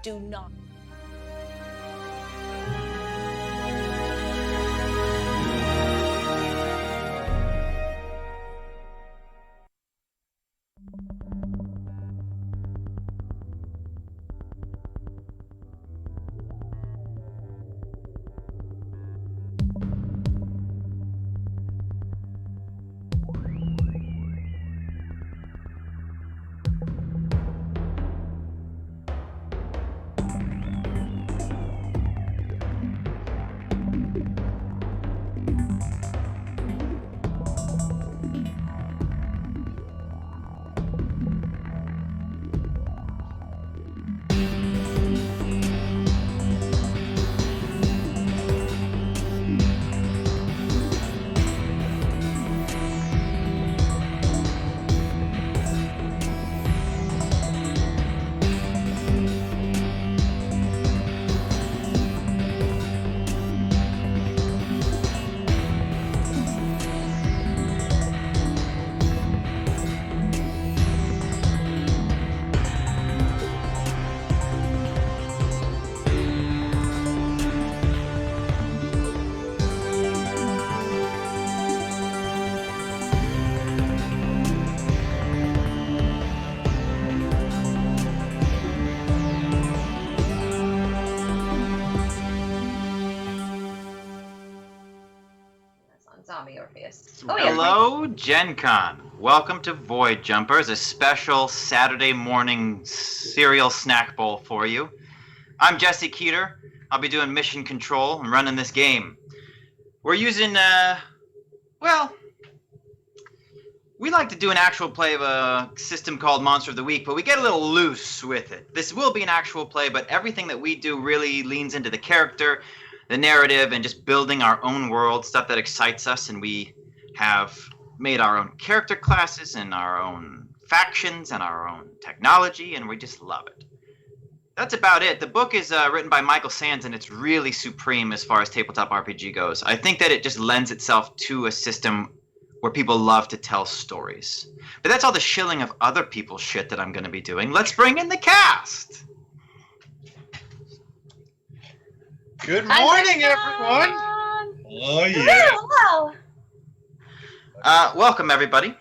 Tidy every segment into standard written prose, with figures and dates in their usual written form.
Do not. Zombie Orpheus. Oh, hello, Gen Con. Welcome to Void Jumpers, a special Saturday morning cereal snack bowl for you. I'm Jesse Keeter. I'll be doing mission control and running this game. We're using, we like to do an actual play of a system called Monster of the Week, but we get a little loose with it. This will be an actual play, but everything that we do really leans into the character, the narrative, and just building our own world, stuff that excites us, and we have made our own character classes and our own factions and our own technology, and we just love it. That's about it. The book is written by Michael Sands, and it's really supreme as far as tabletop RPG goes. I think that it just lends itself to a system where people love to tell stories. But that's all the shilling of other people's shit that I'm going to be doing. Let's bring in the cast! Good morning, everyone. Oh, yeah. Hello. Welcome, everybody.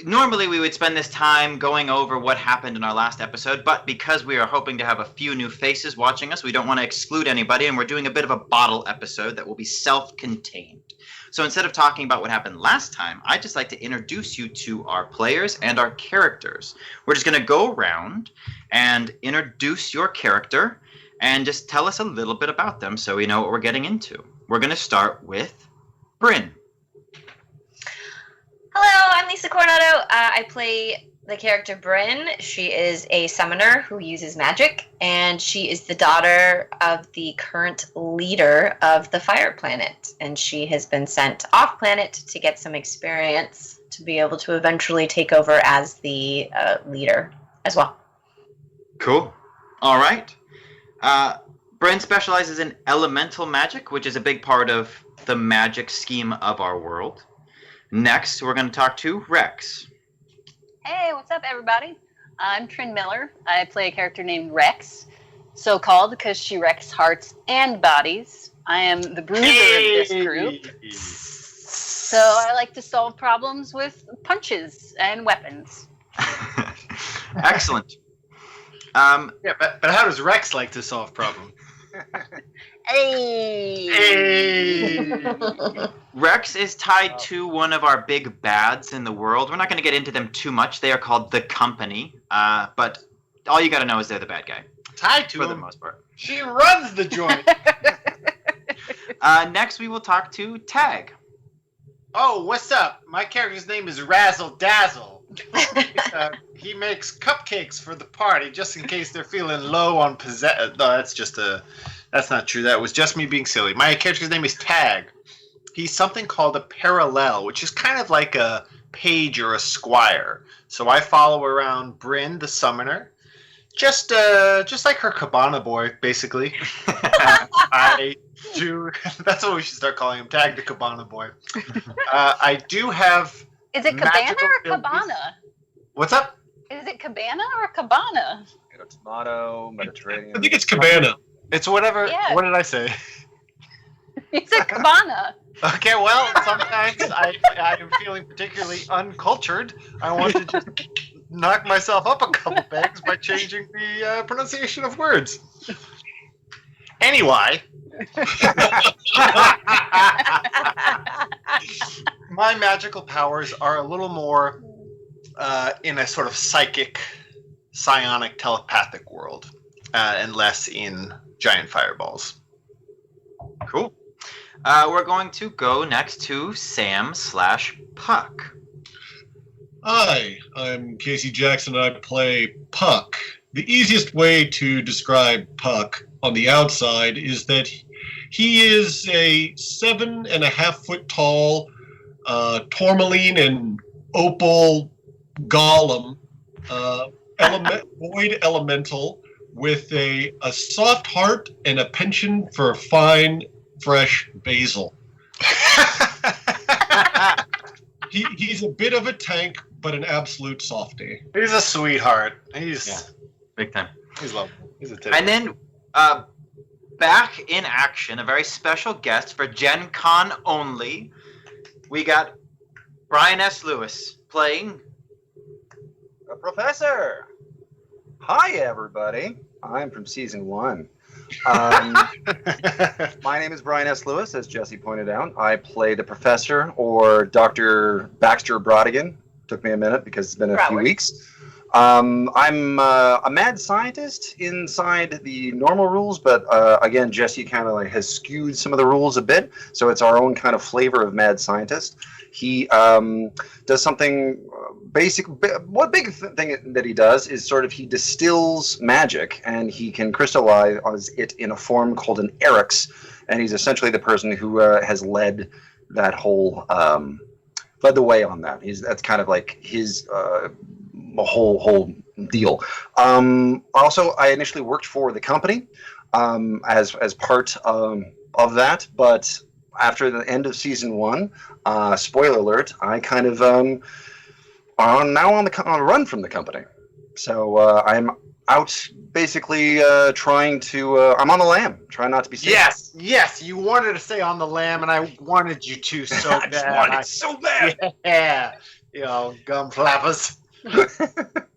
Normally, we would spend this time going over what happened in our last episode, but because we are hoping to have a few new faces watching us, we don't want to exclude anybody, and we're doing a bit of a bottle episode that will be self-contained. So instead of talking about what happened last time, I'd just like to introduce you to our players and our characters. We're just going to go around and introduce your character and just tell us a little bit about them so we know what we're getting into. We're going to start with Bryn. Hello, I'm Lisa Coronado. I play the character Bryn. She is a summoner who uses magic, and she is the daughter of the current leader of the Fire Planet. And she has been sent off planet to get some experience to be able to eventually take over as the leader as well. Cool. All right. Bryn specializes in elemental magic, which is a big part of the magic scheme of our world. Next, we're going to talk to Rex. Hey, what's up, everybody? I'm Trin Miller. I play a character named Rex, so called because she wrecks hearts and bodies. I am the bruiser of this group, so I like to solve problems with punches and weapons. Excellent. Yeah, but how does Rex like to solve problems? Hey! Rex is tied to one of our big bads in the world. We're not going to get into them too much. They are called the Company, but all you got to know is they're the bad guy. Tied to for him? the most part. She runs the joint. Next, we will talk to Tag. Oh, what's up? My character's name is Razzle Dazzle. He makes cupcakes for the party just in case they're feeling low on No, that's not true. That was just me being silly. My character's name is Tag. He's something called a parallel, which is kind of like a page or a squire. So I follow around Bryn, the summoner, just like her cabana boy, basically. I do. That's what we should start calling him, Tag the cabana boy. I do have. Is it cabana or abilities. cabana? What's up? Is it cabana or cabana? Motto, Mediterranean. I think it's Cabana. It's whatever. Yeah. What did I say? You said cabana. Okay, well, sometimes I am feeling particularly uncultured. I want to just knock myself up a couple pegs by changing the pronunciation of words. Anyway, my magical powers are a little more in a sort of psychic, psionic, telepathic world, and less in giant fireballs. Cool. We're going to go next to Sam/Puck. Hi, I'm Casey Jackson. I play Puck. The easiest way to describe Puck on the outside is that he is a 7.5 foot tall tourmaline and opal golem, void elemental with a soft heart and a penchant for fine, fresh basil. He's a bit of a tank, but an absolute softie. He's a sweetheart. He's Big time. he's lovely. He's a tip. And then back in action, a very special guest for Gen Con only. We got Brian S. Lewis playing A professor. Hi, everybody. I'm from season 1. My name is Brian S. Lewis, as Jesse pointed out. I play the professor, or Dr. Baxter Brodigan. Took me a minute because it's been a few weeks. I'm a mad scientist inside the normal rules, but again, Jesse kind of like has skewed some of the rules a bit, so it's our own kind of flavor of mad scientist. He does something basic. One big thing that he does is sort of he distills magic, and he can crystallize it in a form called an Eryx, and he's essentially the person who has led that whole led the way on that. That's kind of like his whole deal. Also, I initially worked for the company as part of that, but after the end of season 1, spoiler alert, I kind of am now on the run from the company. So I'm out basically trying to. I'm on the lam, trying not to be seen. Yes, you wanted to stay on the lam, and I wanted you to so I bad. just wanted so bad. Yeah, gum flappers.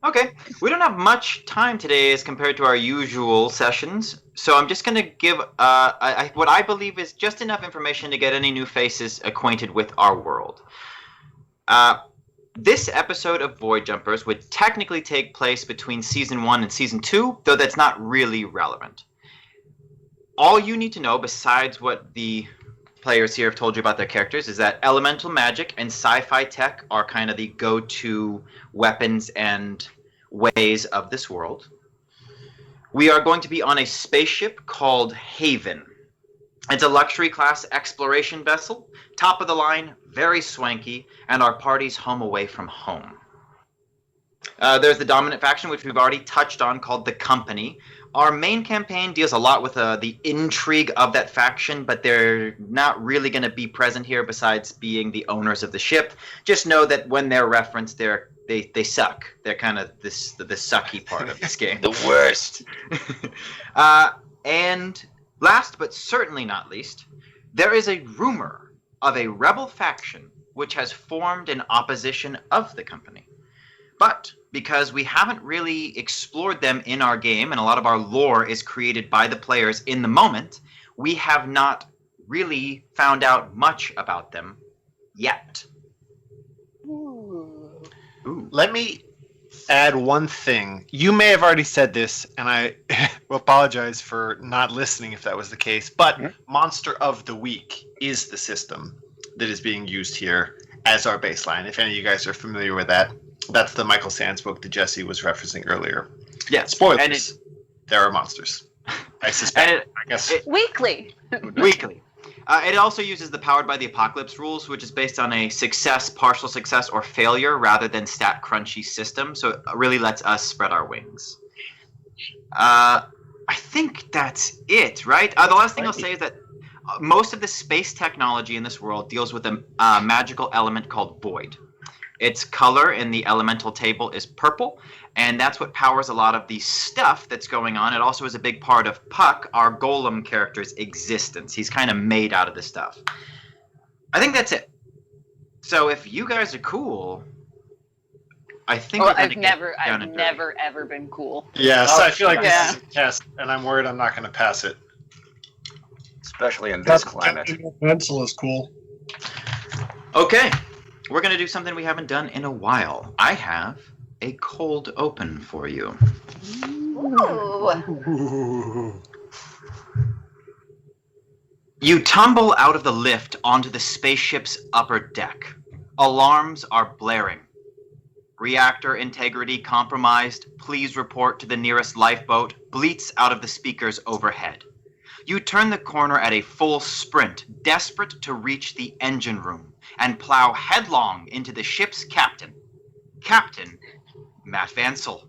Okay, we don't have much time today as compared to our usual sessions, so I'm just going to give what I believe is just enough information to get any new faces acquainted with our world. This episode of Void Jumpers would technically take place between Season 1 and Season 2, though that's not really relevant. All you need to know, besides what the players here have told you about their characters, is that elemental magic and sci-fi tech are kind of the go-to weapons and ways of this world. We are going to be on a spaceship called Haven. It's a luxury class exploration vessel, top of the line, very swanky, and our party's home away from home. There's the dominant faction, which we've already touched on, called the Company. Our main campaign deals a lot with the intrigue of that faction, but they're not really going to be present here besides being the owners of the ship. Just know that when they're referenced, they suck. They're kind of the sucky part of this game. The worst. And last but certainly not least, there is a rumor of a rebel faction which has formed in opposition of the Company. But because we haven't really explored them in our game, and a lot of our lore is created by the players in the moment, we have not really found out much about them yet. Ooh. Ooh. Let me add one thing. You may have already said this, and I will apologize for not listening if that was the case, but Monster of the Week is the system that is being used here as our baseline. If any of you guys are familiar with that, that's the Michael Sands book that Jesse was referencing earlier. Yeah, Spoilers. and it, there are monsters. I suspect. and I guess. Weekly. weekly. It also uses the Powered by the Apocalypse rules, which is based on a success, partial success, or failure rather than stat crunchy system. So it really lets us spread our wings. I think that's it, right? The last thing I'll say is that most of the space technology in this world deals with a magical element called void. Its color in the elemental table is purple, and that's what powers a lot of the stuff that's going on. It also is a big part of Puck, our golem character's existence. He's kind of made out of this stuff. I think that's it. So if you guys are cool, I think we're I've gonna never ever been cool. Yes, I feel like Yeah. this is a test, and I'm worried I'm not going to pass it. Especially in this climate. Pencil is cool. Okay, we're going to do something we haven't done in a while. I have a cold open for you. Ooh. You tumble out of the lift onto the spaceship's upper deck. Alarms are blaring. Reactor integrity compromised. Please report to the nearest lifeboat. Bleats out of the speakers overhead. You turn the corner at a full sprint, desperate to reach the engine room, and plow headlong into the ship's captain. Captain Matt Vansel.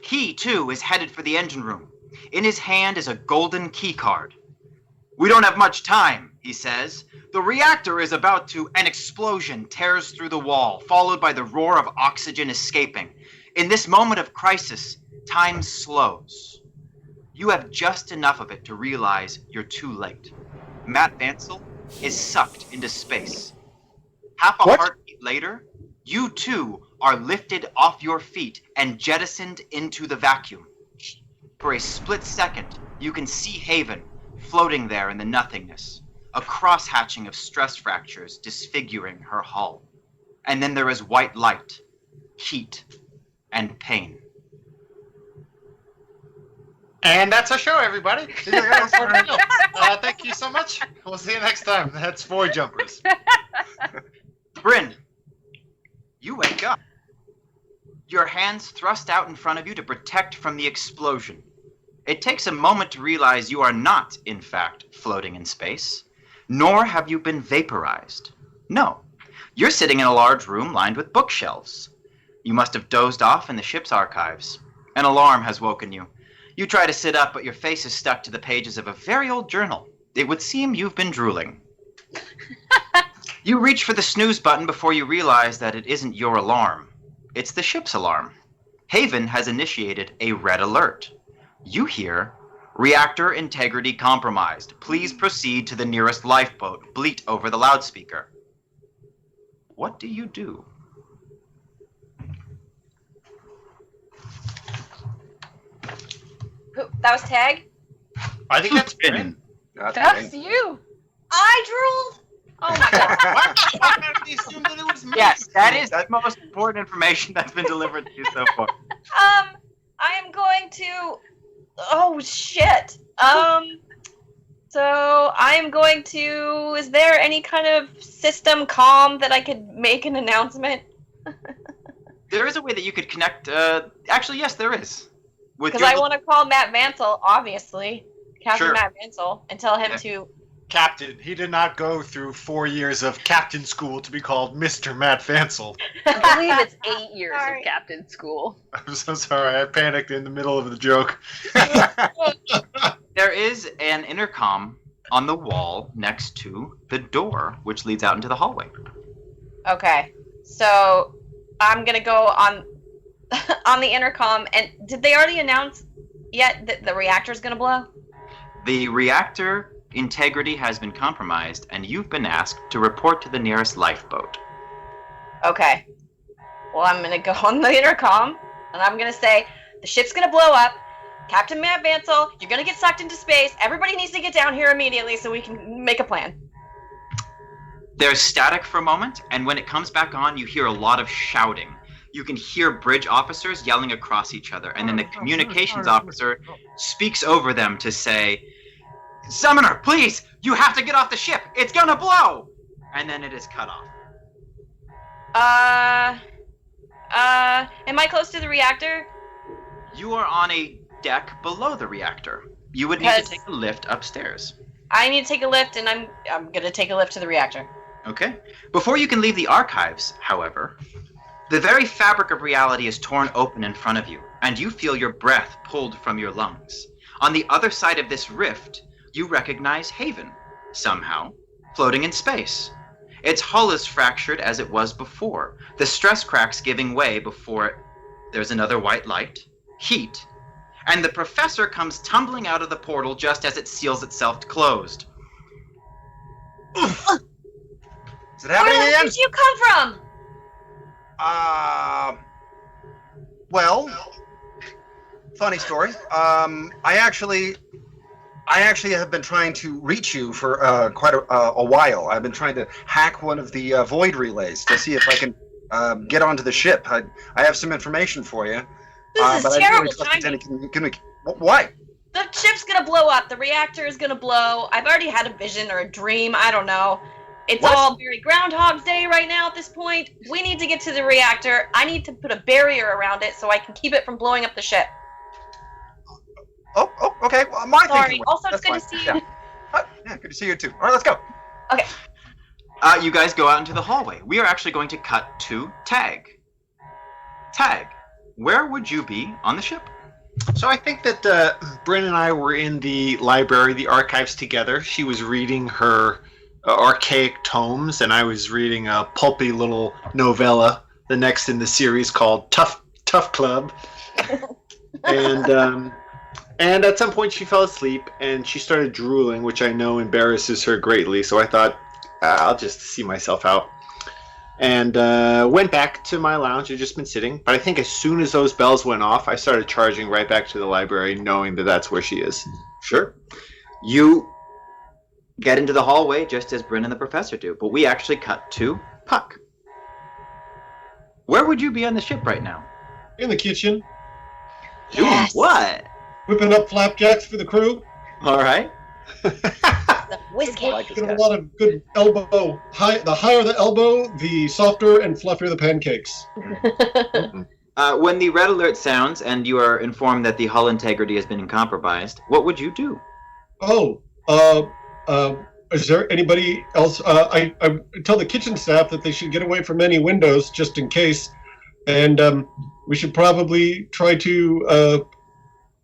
He, too, is headed for the engine room. In his hand is a golden keycard. "We don't have much time," he says. "The reactor is about to..." An explosion tears through the wall, followed by the roar of oxygen escaping. In this moment of crisis, time slows. You have just enough of it to realize you're too late. Matt Vansel is sucked into space. Half a heartbeat later, you too are lifted off your feet and jettisoned into the vacuum. For a split second, you can see Haven floating there in the nothingness, a cross-hatching of stress fractures disfiguring her hull. And then there is white light, heat, and pain. And that's our show, everybody. Thank you so much. We'll see you next time. That's 4 jumpers. Bryn, you wake up. Your hands thrust out in front of you to protect from the explosion. It takes a moment to realize you are not, in fact, floating in space, nor have you been vaporized. No, you're sitting in a large room lined with bookshelves. You must have dozed off in the ship's archives. An alarm has woken you. You try to sit up, but your face is stuck to the pages of a very old journal. It would seem you've been drooling. You reach for the snooze button before you realize that it isn't your alarm. It's the ship's alarm. Haven has initiated a red alert. You hear, "Reactor integrity compromised. Please proceed to the nearest lifeboat," bleat over the loudspeaker. What do you do? That was Tag? I think that's Bryn. That's you. I drooled? Oh my god. Why did you assume that it was me? Yes, that is the most important information that's been delivered to you so far. I am going to... Oh, shit. So I'm going to... Is there any kind of system comm that I could make an announcement? There is a way that you could connect... actually, yes, there is. Because I want to call Matt Vansel, obviously. Captain Sure. Matt Vansel, and tell him Yeah. to... Captain. He did not go through 4 years of captain school to be called Mr. Matt Vansel. I believe it's 8 years Sorry. of captain school. I'm so sorry. I panicked in the middle of the joke. There is an intercom on the wall next to the door, which leads out into the hallway. Okay. So I'm going to go on on the intercom. And did they already announce yet that the reactor's going to blow? The reactor integrity has been compromised, and you've been asked to report to the nearest lifeboat. Okay. Well, I'm going to go on the intercom, and I'm going to say, the ship's going to blow up. Captain Matt Vansel, you're going to get sucked into space. Everybody needs to get down here immediately so we can make a plan. There's static for a moment, and when it comes back on, you hear a lot of shouting. You can hear bridge officers yelling across each other, and then the communications officer speaks over them to say, "Summoner, please, you have to get off the ship. It's gonna blow!" And then it is cut off. Am I close to the reactor? You are on a deck below the reactor. You would need to Because- take a lift upstairs. I need to take a lift, and I'm going to take a lift to the reactor. Okay. Before you can leave the archives, however, the very fabric of reality is torn open in front of you, and you feel your breath pulled from your lungs. On the other side of this rift, you recognize Haven, somehow, floating in space. Its hull is fractured as it was before, the stress cracks giving way before there's another white light, heat, and the professor comes tumbling out of the portal just as it seals itself closed. Is it happening Where again? did you come from? Well, funny story. I actually have been trying to reach you for quite a while. I've been trying to hack one of the void relays to see if I can get onto the ship. I have some information for you. This but is I terrible didn't really timing. trust any why? The ship's gonna blow up. The reactor is gonna blow. I've already had a vision or a dream. I don't know. It's What? all very Groundhog's Day right now at this point. We need to get to the reactor. I need to put a barrier around it so I can keep it from blowing up the ship. Oh, okay. Well, my Sorry. thinking. Also, it's That's good to fine. see you. Yeah, good to see you too. All right, let's go. You guys go out into the hallway. We are actually going to cut to Tag. Tag, where would you be on the ship? So I think that Bryn and I were in the library, the archives together. She was reading her archaic tomes, and I was reading a pulpy little novella, the next in the series called Tough Club. And at some point she fell asleep, and she started drooling, which I know embarrasses her greatly. So I thought, I'll just see myself out. And went back to my lounge. I'd just been sitting. But I think as soon as those bells went off, I started charging right back to the library, knowing that that's where she is. Sure. You get into the hallway just as Bryn and the professor do, but we actually cut to Puck. Where would you be on the ship right now? In the kitchen, Doing what? whipping up flapjacks for the crew. All right. The whiskey. Like this Get guy. a lot of good elbow. The higher the elbow, the softer and fluffier the pancakes. When the red alert sounds and you are informed that the hull integrity has been compromised, what would you do? Oh, is there anybody else? I tell the kitchen staff that they should get away from any windows just in case, and we should probably try to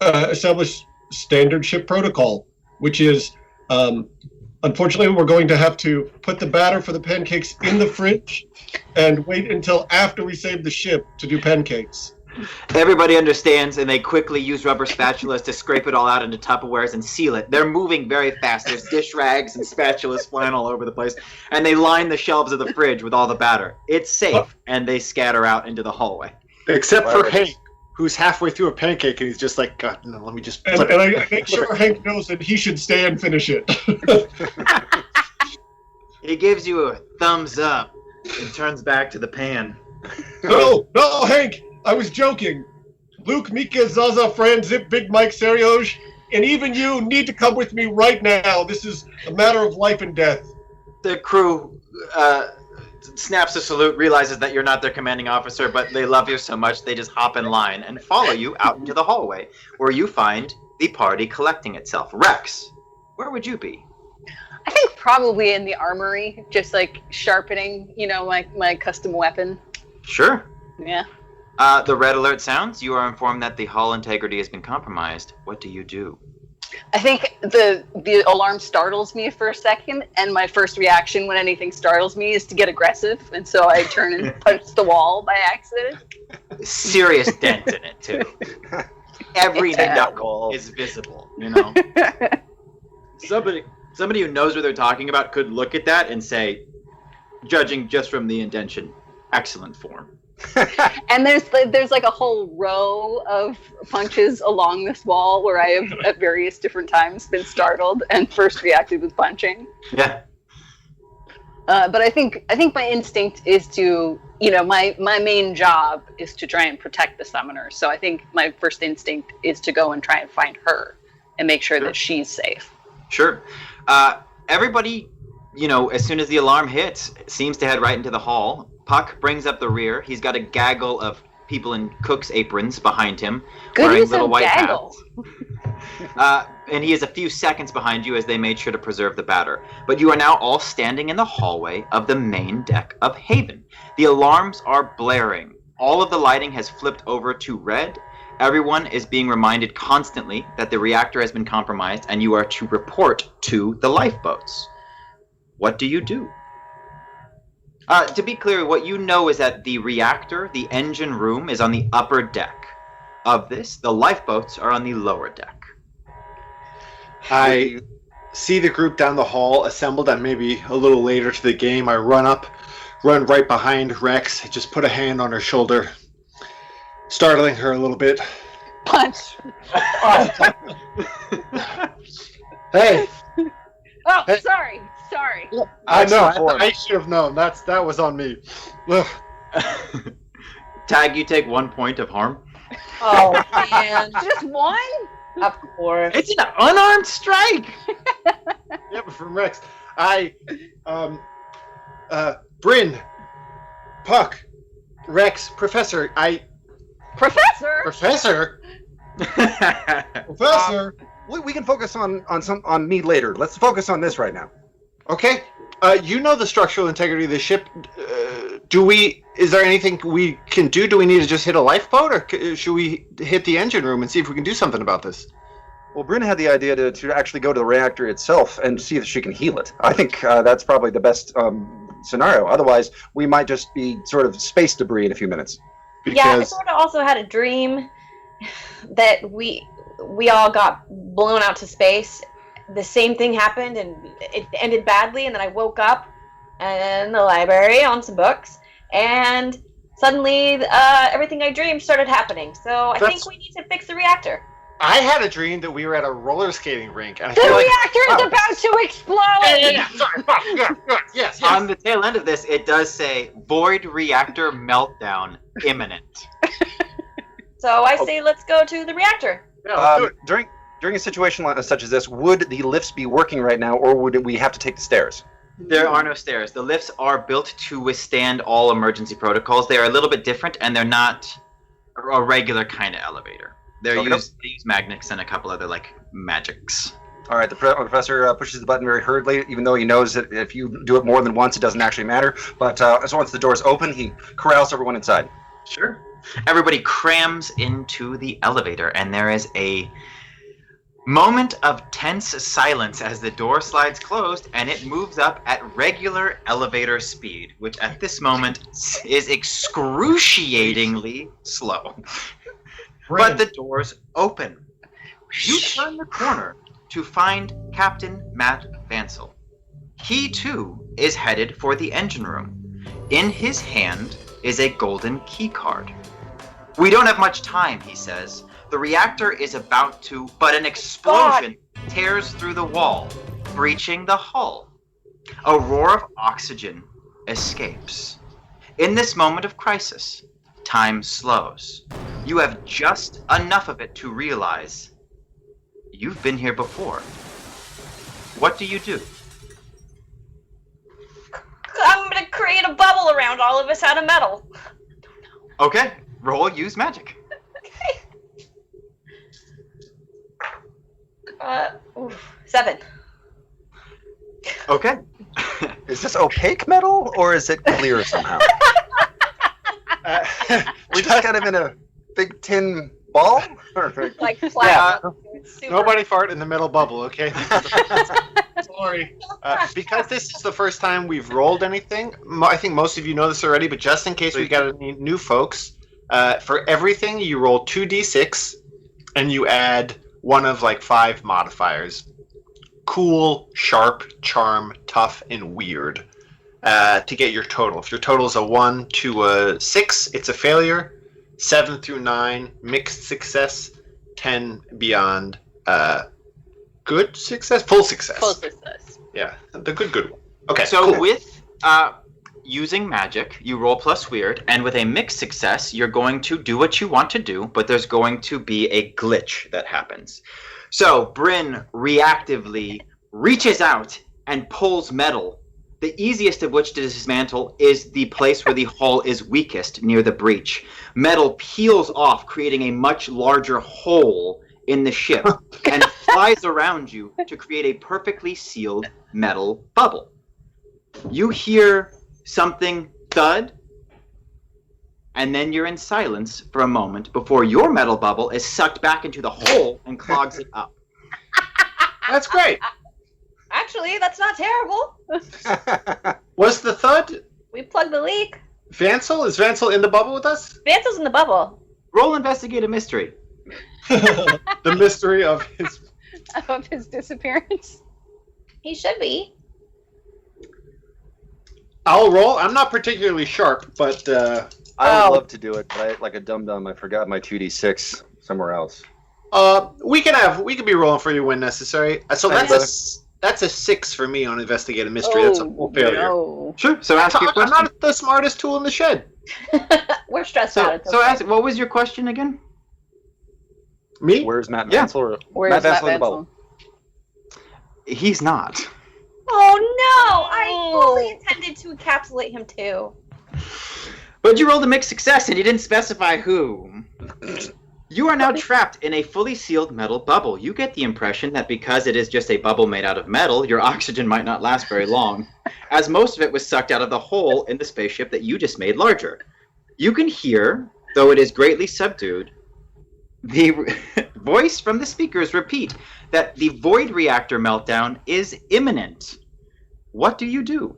establish standard ship protocol, which is, unfortunately, we're going to have to put the batter for the pancakes in the fridge and wait until after we save the ship to do pancakes. Everybody understands, and they quickly use rubber spatulas to scrape it all out into Tupperwares and seal it. They're moving very fast. There's dish rags and spatulas flying all over the place, and they line the shelves of the fridge with all the batter. It's safe, and they scatter out into the hallway. Except for Right. Hank, who's halfway through a pancake, and he's just like, God, no, let me just... And I make sure Hank knows that he should stay and finish it. He gives you a thumbs up and turns back to the pan. No, Hank, I was joking. Luke, Mika, Zaza, Fran, Zip, Big Mike, Serioj, and even you need to come with me right now. This is a matter of life and death. The crew snaps a salute, realizes that you're not their commanding officer, but they love you so much they just hop in line and follow you out into the hallway, where you find the party collecting itself. Rex, where would you be? I think probably in the armory, just like sharpening, my custom weapon. Sure. Yeah. The red alert sounds. You are informed that the hull integrity has been compromised. What do you do? I think the alarm startles me for a second, and my first reaction when anything startles me is to get aggressive, and so I turn and punch the wall by accident. Serious dent in it, too. Every Yeah. knuckle is visible, Somebody who knows what they're talking about could look at that and say, judging just from the indention, excellent form. And there's like a whole row of punches along this wall where I have at various different times been startled and first reacted with punching. Yeah. But I think my instinct is to, my main job is to try and protect the summoner. So I think my first instinct is to go and try and find her and make sure that she's safe. Sure. Everybody, as soon as the alarm hits, seems to head right into the hall. Puck brings up the rear. He's got a gaggle of people in cook's aprons behind him, Good wearing use little of white gaggle. hats. And he is a few seconds behind you as they made sure to preserve the batter. But you are now all standing in the hallway of the main deck of Haven. The alarms are blaring. All of the lighting has flipped over to red. Everyone is being reminded constantly that the reactor has been compromised and you are to report to the lifeboats. What do you do? To be clear, what you know is that the reactor, the engine room, is on the upper deck of this. The lifeboats are on the lower deck. I see the group down the hall assembled, and maybe a little later to the game, I run right behind Rex, just put a hand on her shoulder, startling her a little bit. Punch. Hey, Oh, Hey. sorry. I know. Excellent. I should have known. That was on me. Ugh. Tag, you take 1 point of harm. Oh man, Just one? of course. It's an unarmed strike! Yeah, but from Rex. Bryn, Puck, Rex, Professor. Professor? Professor? Professor, We can focus on me later. Let's focus on this right now. Okay. You know the structural integrity of the ship. Is there anything we can do? Do we need to just hit a lifeboat, or should we hit the engine room and see if we can do something about this? Well, Bryn had the idea to actually go to the reactor itself and see if she can heal it. I think that's probably the best scenario. Otherwise, we might just be sort of space debris in a few minutes. Yeah, I Because sort of also had a dream that we all got blown out to space. The same thing happened, and it ended badly. And then I woke up in the library on some books, and suddenly everything I dreamed started happening. So I think we need to fix the reactor. I had a dream that we were at a roller skating rink, and I The feel like reactor is about to explode! Sorry. Yes. On the tail end of this, it does say, void reactor meltdown imminent. So I say let's go to the reactor. Yeah, let's do it. During a situation such as this, would the lifts be working right now, or would we have to take the stairs? There are no stairs. The lifts are built to withstand all emergency protocols. They are a little bit different, and they're not a regular kind of elevator. They use magnets and a couple other magics. All right, the professor pushes the button very hurriedly, even though he knows that if you do it more than once, it doesn't actually matter. But so once the doors open, he corrals everyone inside. Sure. Everybody crams into the elevator, and there is a moment of tense silence as the door slides closed and it moves up at regular elevator speed, which at this moment is excruciatingly slow. But the doors open. You turn the corner to find Captain Matt Vansel. He too is headed for the engine room. In his hand is a golden key card. "We don't have much time," he says. "The reactor is about to, but an explosion tears through the wall, breaching the hull. A roar of oxygen escapes. In this moment of crisis, time slows. You have just enough of it to realize you've been here before. What do you do?" I'm gonna create a bubble around all of us out of metal. Okay, roll use magic. 7. Okay. Is this opaque metal, or is it clear somehow? We're just kind of in a big tin ball? Like plasma. It's super- Nobody fart in the middle bubble, okay? Sorry. Because this is the first time we've rolled anything, I think most of you know this already, but just in case we got any new folks, for everything you roll 2d6 and you add one of 5 modifiers. Cool, sharp, charm, tough, and weird to get your total. If your total is a 1 to a 6, it's a failure. 7 through 9, mixed success. 10 beyond, good success? Full success. Full success. Yeah, the good one. Okay, So cool. with using magic, you roll plus weird, and with a mixed success, you're going to do what you want to do, but there's going to be a glitch that happens. So Bryn reactively reaches out and pulls metal, the easiest of which to dismantle is the place where the hull is weakest, near the breach. Metal peels off, creating a much larger hole in the ship, and flies around you to create a perfectly sealed metal bubble. You hear something thud, and then you're in silence for a moment before your metal bubble is sucked back into the hole and clogs it up. That's great. Actually, that's not terrible. Was the thud We plugged the leak. Vansel? Is Vansel in the bubble with us? Vansel's in the bubble. Roll investigate a mystery. The mystery of his... Of his disappearance. He should be. I'll roll. I'm not particularly sharp, but... I would love to do it, but I, like a dum-dum, I forgot my 2d6 somewhere else. we can be rolling for you when necessary. So that's a 6 for me on investigate a mystery. That's a full failure. No. Sure. So ask your I'm question. not the smartest tool in the shed. We're stressed out. So, It's so okay. ask, what was your question again? Me? Where's Matt Yeah. Mansell? Or Where's Matt Matt Vansel in the Vansel? bubble? He's not. Oh no! I fully intended to encapsulate him too. But you rolled a mixed success and you didn't specify who. You are now trapped in a fully sealed metal bubble. You get the impression that because it is just a bubble made out of metal, your oxygen might not last very long, as most of it was sucked out of the hole in the spaceship that you just made larger. You can hear, though it is greatly subdued, the voice from the speakers repeat that the void reactor meltdown is imminent. What do you do?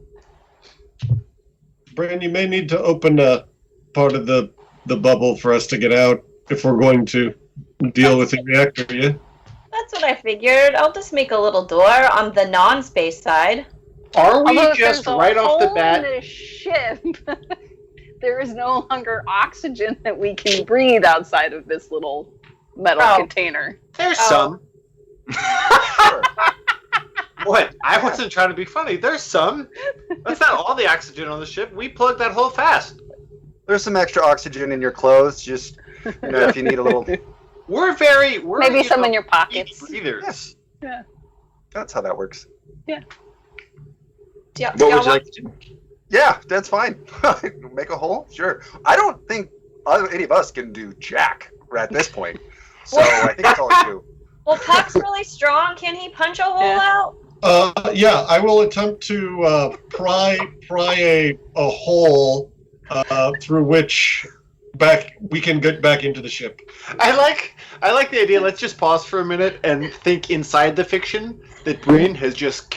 Brandon, you may need to open a part of the bubble for us to get out if we're going to deal with the reactor, yeah? That's what I figured. I'll just make a little door on the non-space side. Are we Although if just there's a right off the hole bat? in the ship, there is no longer oxygen that we can breathe outside of this little metal Oh. container. There's Oh. some. Sure. What? I wasn't trying to be funny. There's some. That's not all the oxygen on the ship. We plugged that hole fast. There's some extra oxygen in your clothes, just, if you need a little... We're Maybe some in your pockets. breathers. Yes. That's how that works. Yeah. What would you like to do? Yeah, that's fine. Make a hole? Sure. I don't think any of us can do jack at this point. So I think it's all you. Well, Puck's really strong. Can he punch a hole Yeah. out? Yeah, I will attempt to pry a hole through which we can get back into the ship. I like the idea. Let's just pause for a minute and think inside the fiction that Bryn has just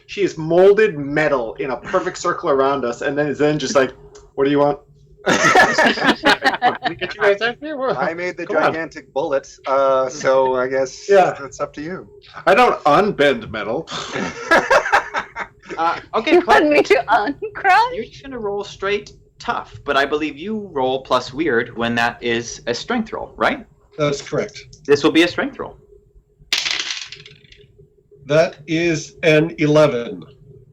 she has molded metal in a perfect circle around us, and then is just like, what do you want? Can we get you guys out here? I made the Come on. gigantic bullet, so I guess Yeah. it's up to you. I don't unbend metal. Okay, You Puck, want me to uncrush? you're just going to roll straight tough, but I believe you roll plus weird when that is a strength roll, right? That's correct. This will be a strength roll. That is an 11.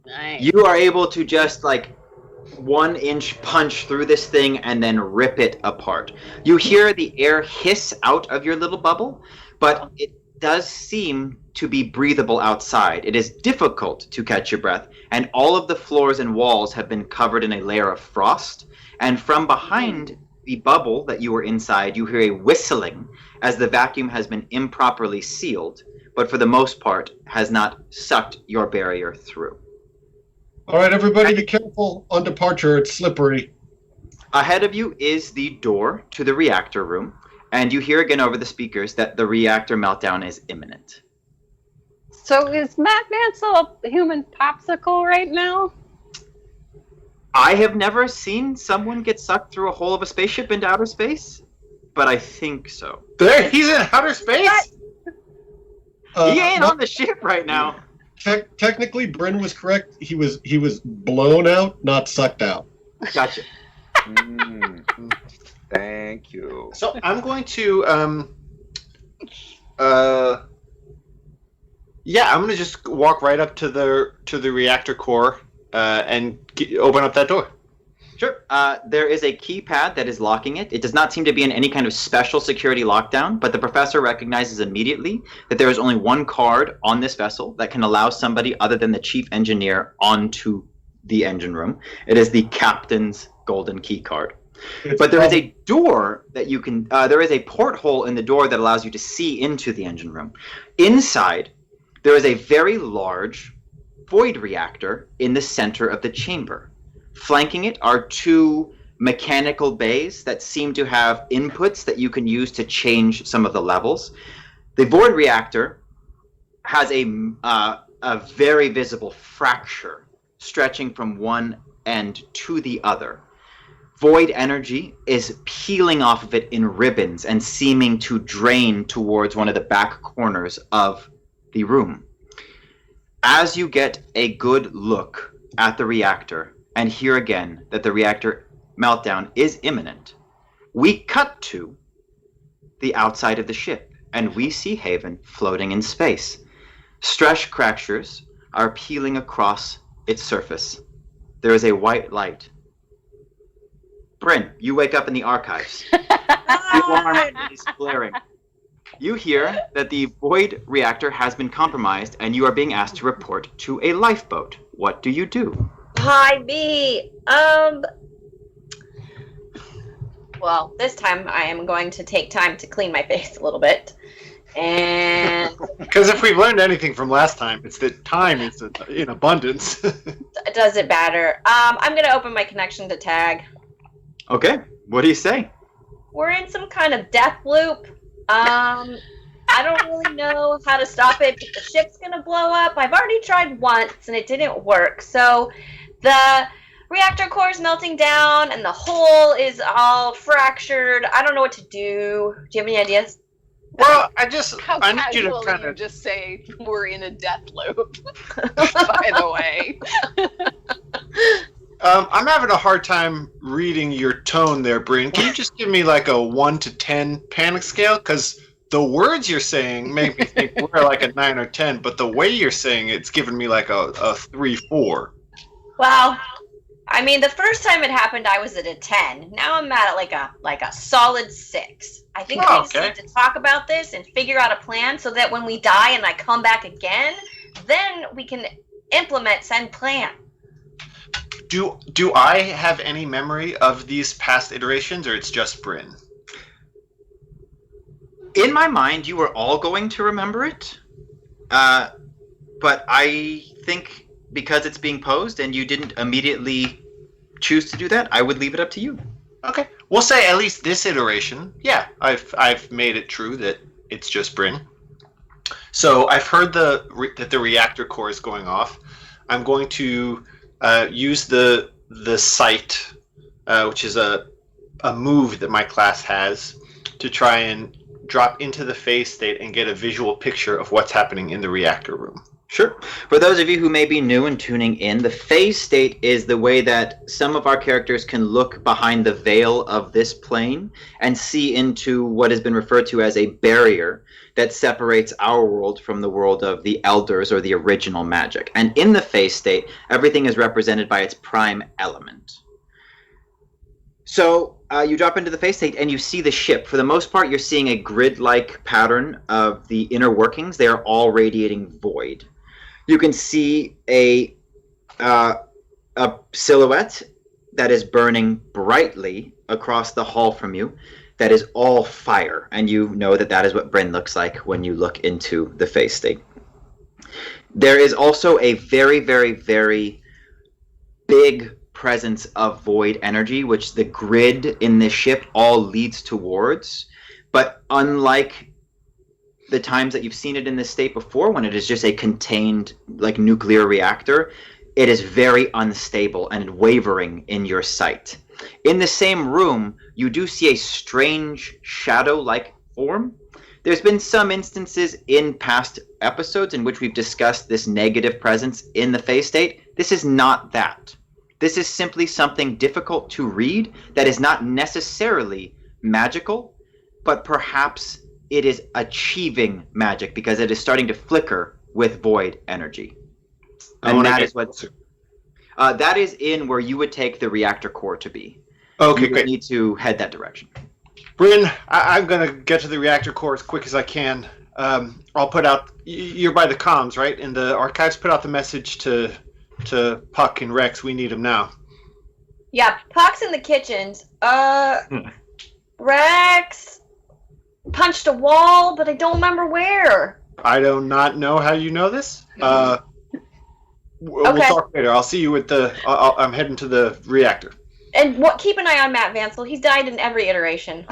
Nice. You are able to just 1-inch punch through this thing and then rip it apart. You hear the air hiss out of your little bubble, but it does seem to be breathable outside. It is difficult to catch your breath, and all of the floors and walls have been covered in a layer of frost. And from behind the bubble that you were inside, you hear a whistling as the vacuum has been improperly sealed, but for the most part has not sucked your barrier through. All right, everybody, be careful on departure. It's slippery. Ahead of you is the door to the reactor room, and you hear again over the speakers that the reactor meltdown is imminent. So is Matt Vansel a human popsicle right now? I have never seen someone get sucked through a hole of a spaceship into outer space, but I think so. There, he's in outer space. He ain't No, on the ship right now. technically, Bryn was correct. He was blown out, not sucked out. Gotcha. Thank you. So I'm going to I'm gonna just walk right up to the reactor core and open up that door. Sure. There is a keypad that is locking it. It does not seem to be in any kind of special security lockdown, but the professor recognizes immediately that there is only one card on this vessel that can allow somebody other than the chief engineer onto the engine room. It is the captain's golden key card. But there is a door that you can, there is a porthole in the door that allows you to see into the engine room. Inside, there is a very large void reactor in the center of the chamber. Flanking it are two mechanical bays that seem to have inputs that you can use to change some of the levels. The void reactor has a very visible fracture stretching from one end to the other. Void energy is peeling off of it in ribbons and seeming to drain towards one of the back corners of the room. As you get a good look at the reactor and hear again that the reactor meltdown is imminent, we cut to the outside of the ship and we see Haven floating in space. Stress fractures are peeling across its surface. There is a white light. Bryn, you wake up in the archives. The alarm is blaring. You hear that the void reactor has been compromised and you are being asked to report to a lifeboat. What do you do? Hi, me. Well, this time I am going to take time to clean my face a little bit. And Because if we've learned anything from last time, it's that time is in abundance. does it matter? I'm going to open my connection to tag. Okay, what do you say? We're in some kind of death loop. I don't really know how to stop it, but the ship's going to blow up. I've already tried once, and it didn't work. So the reactor core is melting down, and the hull is all fractured. I don't know what to do. Do you have any ideas? Well, I How need you to casually kind you of. just say we're in a death loop, by the way. I'm having a hard time reading your tone there, Bryn. Can you just give me like a 1 to 10 panic scale? Because the words you're saying make me think we're like a 9 or 10, but the way you're saying it's giving me like a 3, 4. Well, I mean, the first time it happened, I was at a 10. Now I'm at like a solid 6. I think we just need to talk about this and figure out a plan so that when we die and I come back again, then we can implement said plan. Do I have any memory of these past iterations, or it's just Bryn? In my mind, you were all going to remember it. But I think because it's being posed and you didn't immediately choose to do that, I would leave it up to you. Okay, we'll say at least this iteration. Yeah, I've made it true that it's just Bryn. So I've heard that the reactor core is going off. I'm going to use the sight, which is a move that my class has, to try and drop into the phase state and get a visual picture of what's happening in the reactor room. Sure. For those of you who may be new and tuning in, the phase state is the way that some of our characters can look behind the veil of this plane and see into what has been referred to as a barrier that separates our world from the world of the elders or the original magic. And in the phase state, everything is represented by its prime element. So you drop into the phase state and you see the ship. For the most part, you're seeing a grid-like pattern of the inner workings. They are all radiating void. You can see a silhouette that is burning brightly across the hall from you that is all fire, and you know that that is what Bryn looks like when you look into the phase state. There is also a very, very, very big presence of void energy, which the grid in this ship all leads towards, but unlike the times that you've seen it in this state before, when it is just a contained like nuclear reactor, it is very unstable and wavering in your sight. In the same room, you do see a strange shadow-like form. There's been some instances in past episodes in which we've discussed this negative presence in the phase state. This is not that. This is simply something difficult to read that is not necessarily magical, but perhaps it is achieving magic because it is starting to flicker with void energy. And that is what that is in where you would take the reactor core to be. Okay, you great. Need to head that direction. Bryn, I'm going to get to the reactor core as quick as I can. I'll put out... You're by the comms, right? In the archives, put out the message to Puck and Rex. We need them now. Yeah, Puck's in the kitchens. Rex punched a wall, but I don't remember where. I do not know how you know this. We'll Okay. talk later. I'll see you at the... I'm heading to the reactor. And keep an eye on Matt Vansel. He's died in every iteration.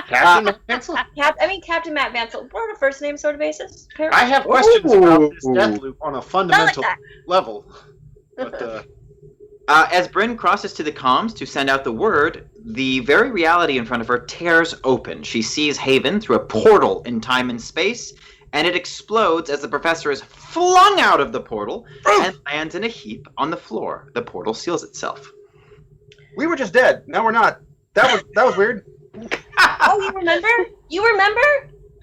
Captain Pencil? Captain Matt Vansel. We're on a first name sort of basis. I have questions about this death loop on a fundamental level. But As Bryn crosses to the comms to send out the word, the very reality in front of her tears open. She sees Haven through a portal in time and space, and it explodes as the professor is flung out of the portal and lands in a heap on the floor. The portal seals itself. We were just dead. Now we're not. That was weird. Oh, you remember? You remember?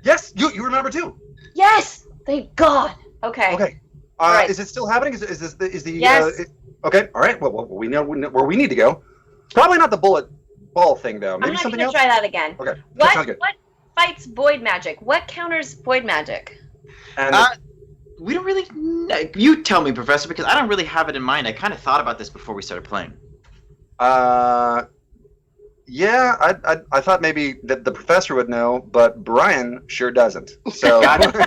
Yes, you remember too. Yes. Thank God. Okay. Okay. Right. Is it still happening? Is the Yes. Okay. All right. Well, we know where we need to go. Probably not the bullet ball thing though. Maybe I'm not something gonna else. try that again. Okay. That sounds good. What fights void magic? What counters void magic? And We don't really... You tell me, Professor, because I don't really have it in mind. I kind of thought about this before we started playing. yeah, I thought maybe that the professor would know, but Brian sure doesn't. So Kindness,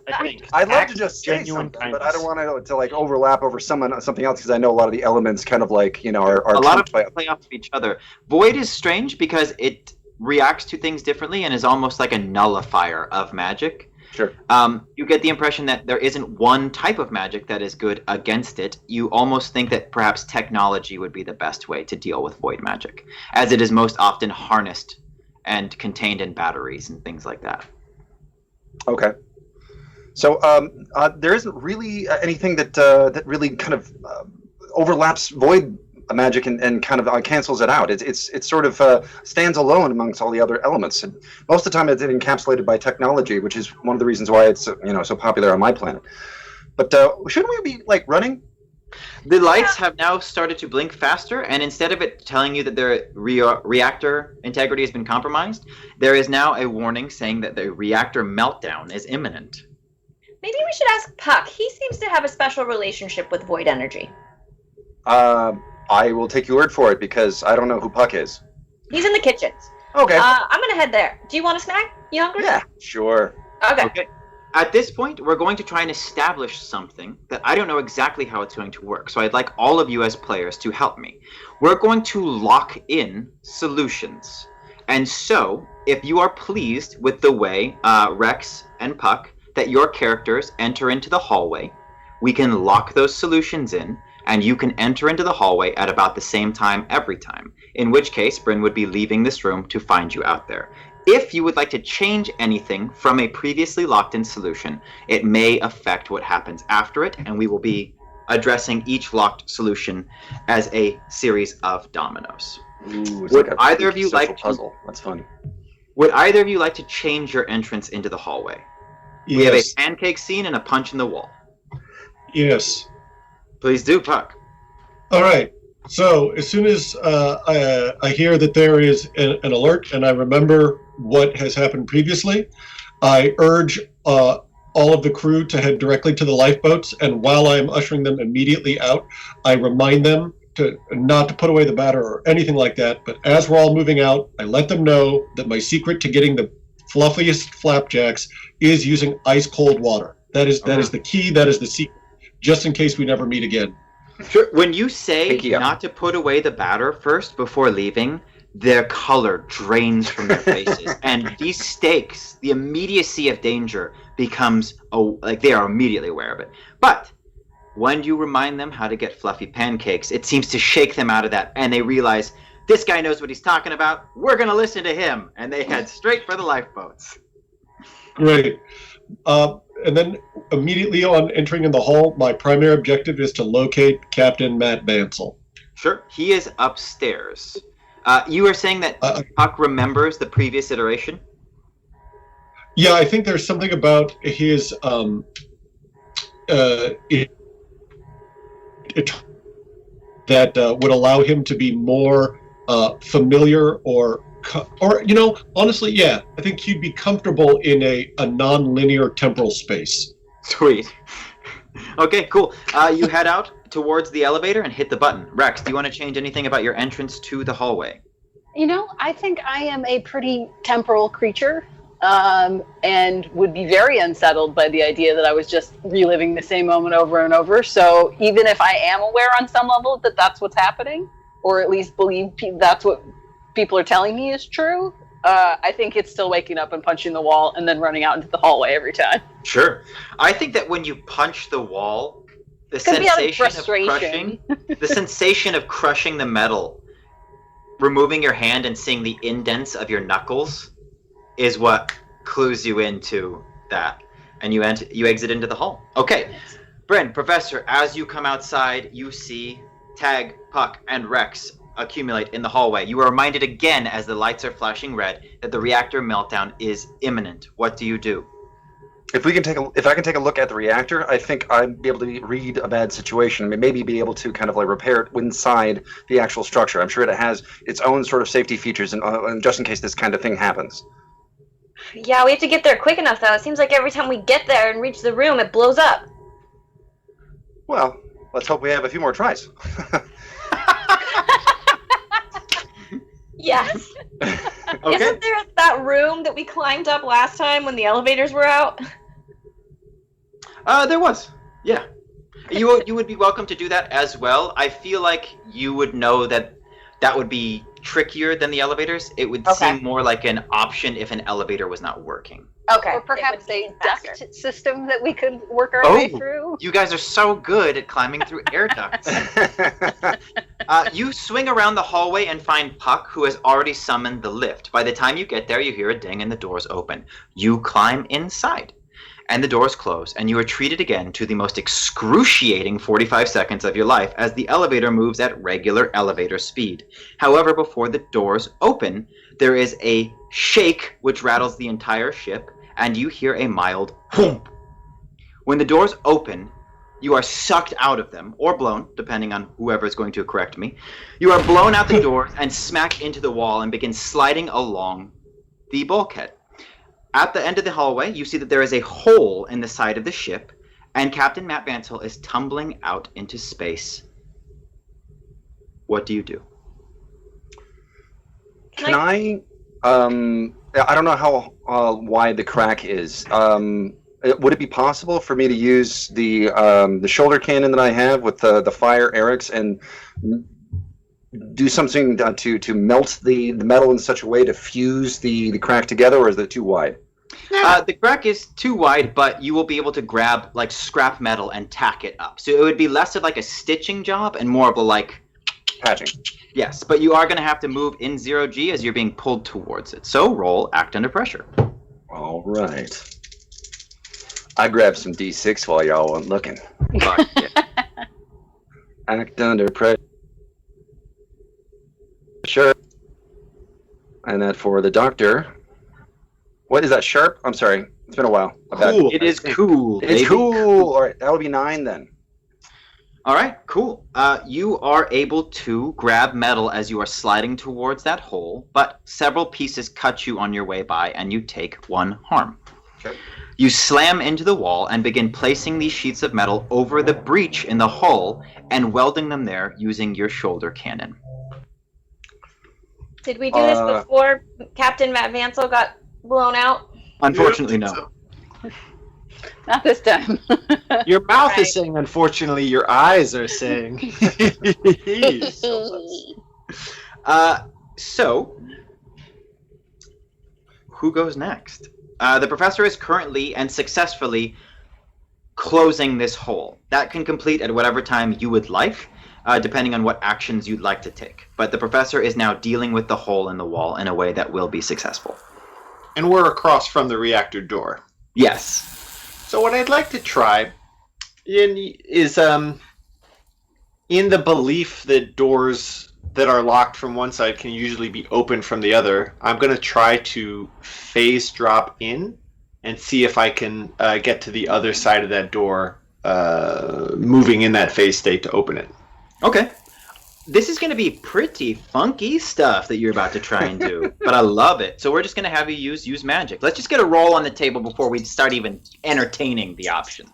I think. I'd love Act to just say genuine something, kindness. but I don't want to like overlap over something else because I know a lot of the elements kind of like are A lot of trumped by- play off of each other. Void is strange because it reacts to things differently and is almost like a nullifier of magic. Sure. You get the impression that there isn't one type of magic that is good against it. You almost think that perhaps technology would be the best way to deal with void magic, as it is most often harnessed and contained in batteries and things like that. Okay. So there isn't really anything that really kind of overlaps void magic and kind of cancels it out. It's sort of stands alone amongst all the other elements. And most of the time, it's encapsulated by technology, which is one of the reasons why it's so popular on my planet. But shouldn't we be like running? The lights have now started to blink faster, and instead of it telling you that their reactor integrity has been compromised, there is now a warning saying that the reactor meltdown is imminent. Maybe we should ask Puck. He seems to have a special relationship with void energy. I will take your word for it because I don't know who Puck is. He's in the kitchens. Okay. I'm gonna head there. Do you want a snack? You hungry? Yeah, sure. Okay. At this point, we're going to try and establish something that I don't know exactly how it's going to work, so I'd like all of you as players to help me. We're going to lock in solutions. And so, if you are pleased with the way Rex and Puck, that your characters enter into the hallway, we can lock those solutions in, and you can enter into the hallway at about the same time every time, in which case Bryn would be leaving this room to find you out there. If you would like to change anything from a previously locked-in solution, it may affect what happens after it, and we will be addressing each locked solution as a series of dominoes. Ooh, it's Would like a either of you social like to- puzzle? That's fun. Would either of you like to change your entrance into the hallway? We have a Yes. pancake scene and a punch in the wall. Yes. Please do, Puck. All right. So as soon as I hear that there is an alert and I remember what has happened previously, I urge all of the crew to head directly to the lifeboats. And while I am ushering them immediately out, I remind them to not to put away the batter or anything like that. But as we're all moving out, I let them know that my secret to getting the fluffiest flapjacks is using ice cold water. That is the key. That is the secret. Just in case we never meet again. Sure. When you say Pinky up. not to put away the batter first before leaving, their color drains from their faces. And these stakes, the immediacy of danger becomes, like they are immediately aware of it. But when you remind them how to get fluffy pancakes, it seems to shake them out of that. And they realize, this guy knows what he's talking about. We're going to listen to him. And they head straight for the lifeboats. Great. And then immediately on entering in the hall, my primary objective is to locate Captain Matt Bansel. Sure. He is upstairs. You were saying that Puck remembers the previous iteration? Yeah, I think there's something about his that would allow him to be more familiar or honestly, yeah, I think he'd be comfortable in a non-linear temporal space. Sweet. Okay, cool. You head out towards the elevator and hit the button. Rex, do you want to change anything about your entrance to the hallway? I think I am a pretty temporal creature, and would be very unsettled by the idea that I was just reliving the same moment over and over. So even if I am aware on some level that that's what's happening, or at least believe that's what people are telling me is true, I think it's still waking up and punching the wall and then running out into the hallway every time. Sure. I think that when you punch the wall, The Could be out of sensation of frustration. crushing, the sensation of crushing the metal, removing your hand and seeing the indents of your knuckles, is what clues you into that, and you exit into the hall. Okay, Bryn, Professor, as you come outside, you see Tag, Puck, and Rex accumulate in the hallway. You are reminded again, as the lights are flashing red, that the reactor meltdown is imminent. What do you do? If I can take a look at the reactor, I think I'd be able to read a bad situation. Maybe be able to kind of like repair it inside the actual structure. I'm sure it has its own sort of safety features, and just in case this kind of thing happens. Yeah, we have to get there quick enough, though. It seems like every time we get there and reach the room, it blows up. Well, let's hope we have a few more tries. Yes. Okay. Isn't there that room that we climbed up last time when the elevators were out? There was. Yeah. You would be welcome to do that as well. I feel like you would know that would be trickier than the elevators. It would seem more like an option if an elevator was not working. Okay. Or perhaps a duct system that we could work our way through. You guys are so good at climbing through air ducts. You swing around the hallway and find Puck, who has already summoned the lift. By the time you get there, you hear a ding and the doors open. You climb inside, and the doors close, and you are treated again to the most excruciating 45 seconds of your life as the elevator moves at regular elevator speed. However, before the doors open, there is a shake which rattles the entire ship, and you hear a mild whoomp. When the doors open, you are sucked out of them, or blown, depending on whoever is going to correct me. You are blown out the doors and smack into the wall and begin sliding along the bulkhead. At the end of the hallway, you see that there is a hole in the side of the ship, and Captain Matt Bansel is tumbling out into space. What do you do? Can I don't know how wide the crack is. Would it be possible for me to use the shoulder cannon that I have with the fire Eric's and do something to melt the metal in such a way to fuse the crack together, or is it too wide? The crack is too wide, but you will be able to grab like scrap metal and tack it up. So it would be less of like a stitching job and more of a like patching. Yes, but you are going to have to move in 0G as you're being pulled towards it. So roll Act Under Pressure. All right. I grabbed some D6 while y'all weren't looking. Fuck yeah. Act under pressure. Sure. And that for the doctor. What is that, sharp? I'm sorry. It's been a while. Cool. It is cool. It's baby. cool. All right, that will be 9 then. All right, cool. You are able to grab metal as you are sliding towards that hole, but several pieces cut you on your way by, and you take 1 harm. Okay. You slam into the wall and begin placing these sheets of metal over the breach in the hull and welding them there using your shoulder cannon. Did we do this before Captain Matt Vansel got blown out? Unfortunately, no. Not this time. Your mouth Right. is saying, unfortunately, your eyes are saying. So, who goes next? The professor is currently and successfully closing this hole. That can complete at whatever time you would like, depending on what actions you'd like to take. But the professor is now dealing with the hole in the wall in a way that will be successful. And we're across from the reactor door. Yes. So what I'd like to try is in the belief that doors that are locked from one side can usually be opened from the other, I'm going to try to phase drop in and see if I can get to the other side of that door, moving in that phase state to open it. Okay. This is going to be pretty funky stuff that you're about to try and do, but I love it. So we're just going to have you use magic. Let's just get a roll on the table before we start even entertaining the options.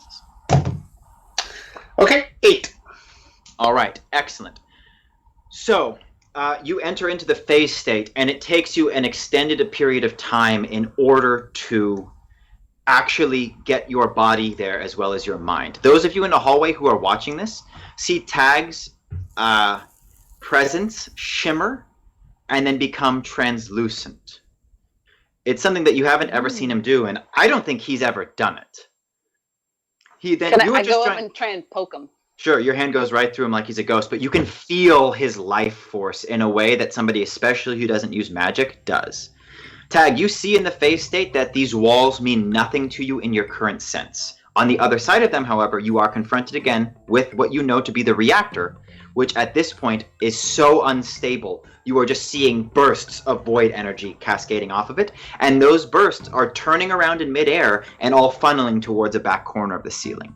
Okay, 8. All right, excellent. So you enter into the phase state, and it takes you an extended period of time in order to actually get your body there as well as your mind. Those of you in the hallway who are watching this see Tag's presence shimmer and then become translucent. It's something that you haven't ever seen him do, and I don't think he's ever done it. Can I go up and try and poke him? Sure, your hand goes right through him like he's a ghost, but you can feel his life force in a way that somebody, especially who doesn't use magic, does. Tag, you see in the phase state that these walls mean nothing to you in your current sense. On the other side of them, however, you are confronted again with what you know to be the reactor, which at this point is so unstable. You are just seeing bursts of void energy cascading off of it, and those bursts are turning around in midair and all funneling towards a back corner of the ceiling.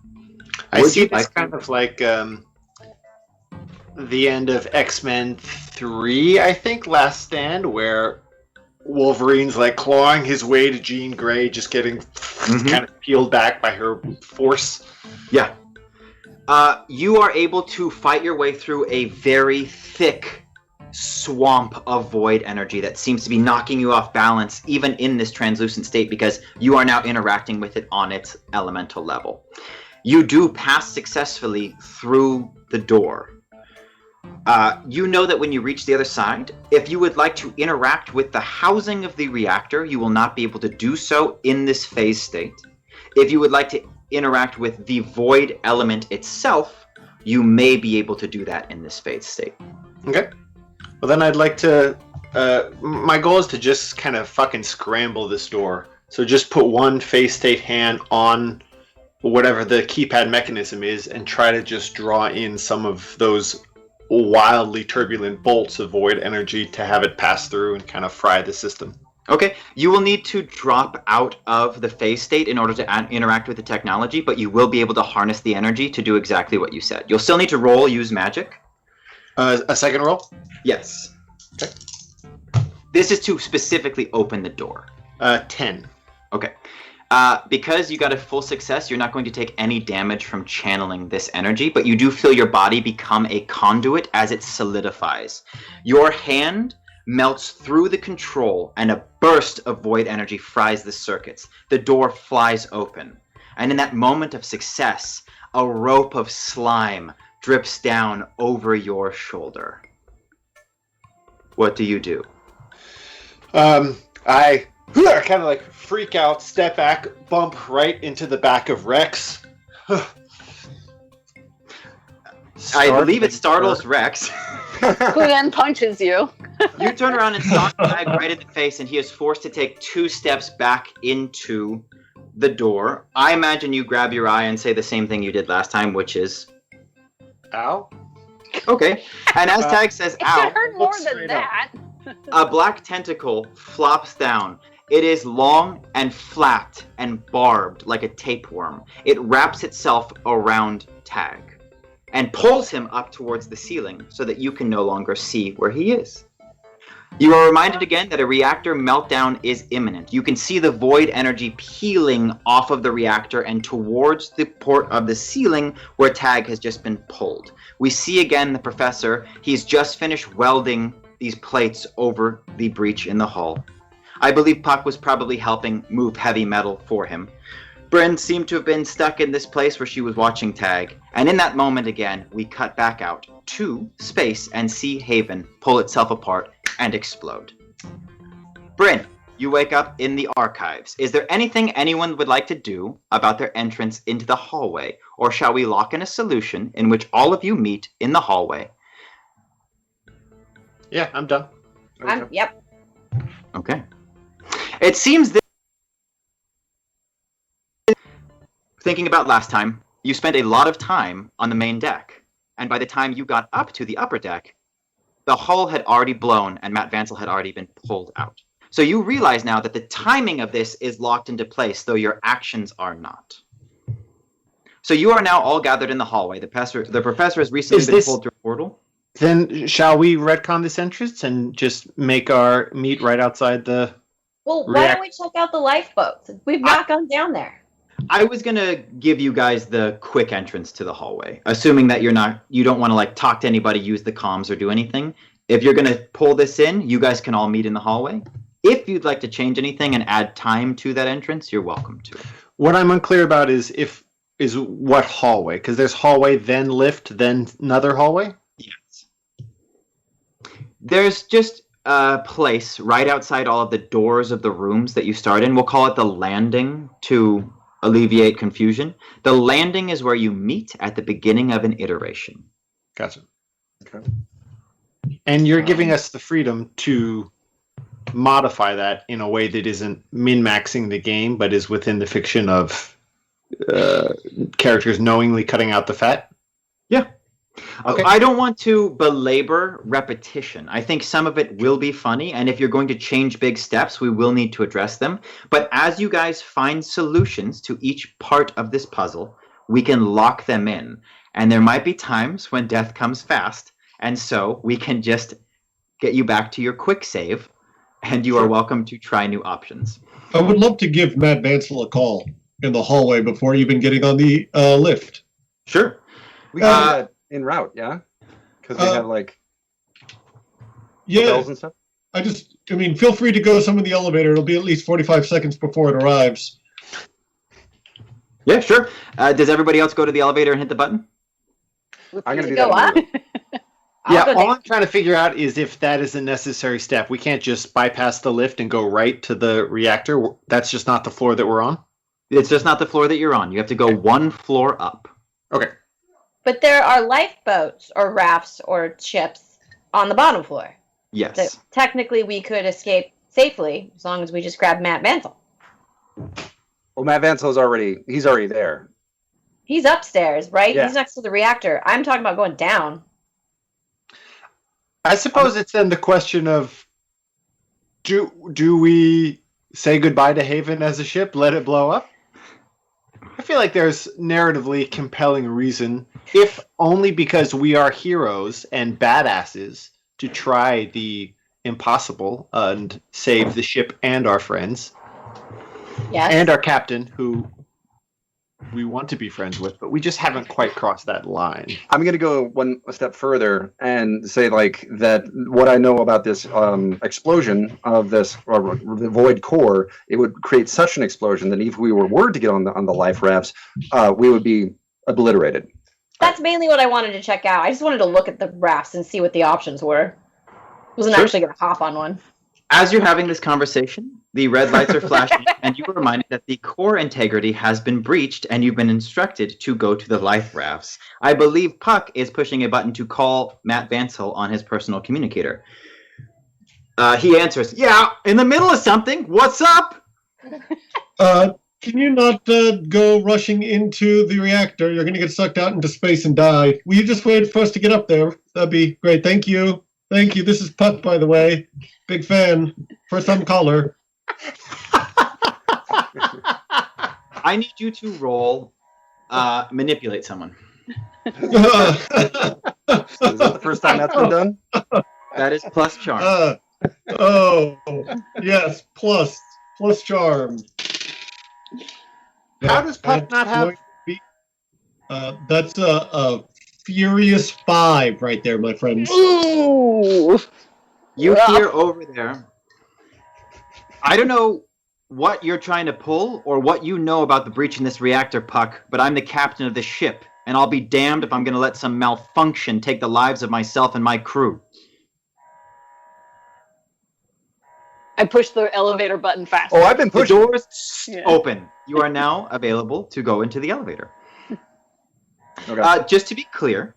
I Would see you this like- kind of like the end of X-Men 3, I think, Last Stand, where Wolverine's like clawing his way to Jean Grey, just getting kind of peeled back by her force. Yeah. You are able to fight your way through a very thick swamp of void energy that seems to be knocking you off balance even in this translucent state because you are now interacting with it on its elemental level. You do pass successfully through the door. You know that when you reach the other side, if you would like to interact with the housing of the reactor, you will not be able to do so in this phase state. If you would like to interact with the void element itself, you may be able to do that in this phase state. Okay. Well, then I'd like to... my goal is to just kind of fucking scramble this door. So just put one phase state hand on whatever the keypad mechanism is and try to just draw in some of those wildly turbulent bolts of void energy to have it pass through and kind of fry the system. Okay, you will need to drop out of the phase state in order to interact with the technology, but you will be able to harness the energy to do exactly what you said. You'll still need to roll, use magic. A second roll? Yes. Okay. This is to specifically open the door. 10. Okay. Because you got a full success, you're not going to take any damage from channeling this energy, but you do feel your body become a conduit as it solidifies. Your hand melts through the control, and a burst of void energy fries the circuits. The door flies open, and in that moment of success, a rope of slime drips down over your shoulder. What do you do? I kind of like freak out, step back, bump right into the back of Rex. I believe it startles Rex. Who then punches you? You turn around and sock Tag right in the face, and he is forced to take 2 steps back into the door. I imagine you grab your eye and say the same thing you did last time, which is... Ow. Okay. And as Tag says, It ow, should hurt more look than straight up. that. a black tentacle flops down. It is long and flat and barbed like a tapeworm. It wraps itself around Tag and pulls him up towards the ceiling so that you can no longer see where he is. You are reminded again that a reactor meltdown is imminent. You can see the void energy peeling off of the reactor and towards the port of the ceiling where Tag has just been pulled. We see again the professor. He's just finished welding these plates over the breach in the hull. I believe Puck was probably helping move heavy metal for him. Bryn seemed to have been stuck in this place where she was watching Tag, and in that moment again, we cut back out to space and see Haven pull itself apart and explode. Bryn, you wake up in the archives. Is there anything anyone would like to do about their entrance into the hallway, or shall we lock in a solution in which all of you meet in the hallway? Yeah, I'm done. Yep. Okay. It seems that, thinking about last time, you spent a lot of time on the main deck, and by the time you got up to the upper deck, the hull had already blown and Matt Vancel had already been pulled out. So you realize now that the timing of this is locked into place, though your actions are not. So you are now all gathered in the hallway. The professor has recently been pulled through a portal. Then shall we retcon this entrance and just make our meet right outside the... Well, why don't we check out the lifeboats? We've not gone down there. I was gonna give you guys the quick entrance to the hallway, assuming that you don't want to like talk to anybody, use the comms, or do anything. If you're gonna pull this in, you guys can all meet in the hallway. If you'd like to change anything and add time to that entrance, you're welcome to. What I'm unclear about is what hallway, because there's hallway, then lift, then another hallway? Yes. There's just a place right outside all of the doors of the rooms that you start in. We'll call it the landing to alleviate confusion. The landing is where you meet at the beginning of an iteration. Gotcha. Okay. And you're giving us the freedom to modify that in a way that isn't min-maxing the game, but is within the fiction of characters knowingly cutting out the fat? Yeah. Okay. I don't want to belabor repetition. I think some of it will be funny, and if you're going to change big steps, we will need to address them. But as you guys find solutions to each part of this puzzle, we can lock them in. And there might be times when death comes fast, and so we can just get you back to your quick save, and you are welcome to try new options. I would love to give Matt Vansel a call in the hallway before even getting on the lift. Sure. We can do that en route, yeah? Because we have like Yeah, bells and stuff. feel free to go some of the elevator. It'll be at least 45 seconds before it arrives. Yeah, sure. Does everybody else go to the elevator and hit the button? I'm gonna do Go that. up? Yeah, I'll go all there. I'm trying to figure out is if that is a necessary step. We can't just bypass the lift and go right to the reactor. That's just not the floor that we're on. It's just not the floor that you're on. You have to go one floor up. Okay. But there are lifeboats or rafts or ships on the bottom floor. Yes. So technically, we could escape safely as long as we just grab Matt Vansel. Well, Matt Vansel's he's already there. He's upstairs, right? Yeah. He's next to the reactor. I'm talking about going down. I suppose it's then the question of do we say goodbye to Haven as a ship, let it blow up? I feel like there's narratively compelling reason, if only because we are heroes and badasses, to try the impossible and save the ship and our friends Yes. and our captain, who we want to be friends with, but we just haven't quite crossed that line. I'm going to go a step further and say like that what I know about this explosion of this the void core, it would create such an explosion that if we were to get on the life rafts, we would be obliterated. That's mainly what I wanted to check out. I just wanted to look at the rafts and see what the options were. Wasn't Sure. actually going to hop on one. As you're having this conversation, the red lights are flashing, and you are reminded that the core integrity has been breached, and you've been instructed to go to the life rafts. I believe Puck is pushing a button to call Matt Vansel on his personal communicator. He answers, "Yeah, in the middle of something. What's up?" Can you not go rushing into the reactor? You're going to get sucked out into space and die. Will you just wait for us to get up there? That'd be great. Thank you. Thank you. This is Puck, by the way. Big fan. First time caller. I need you to roll manipulate someone. Is that the first time that's been done? That is plus charm. Yes. Plus charm. How does Puck not have... That's a furious 5 right there, my friends. Ooh. You hear over there. I don't know what you're trying to pull or what you know about the breach in this reactor, Puck, but I'm the captain of the ship, and I'll be damned if I'm going to let some malfunction take the lives of myself and my crew. I pushed the elevator button fast. Oh, I've been The pushing. doors Yeah. open. You are now available to go into the elevator. Okay. Just to be clear,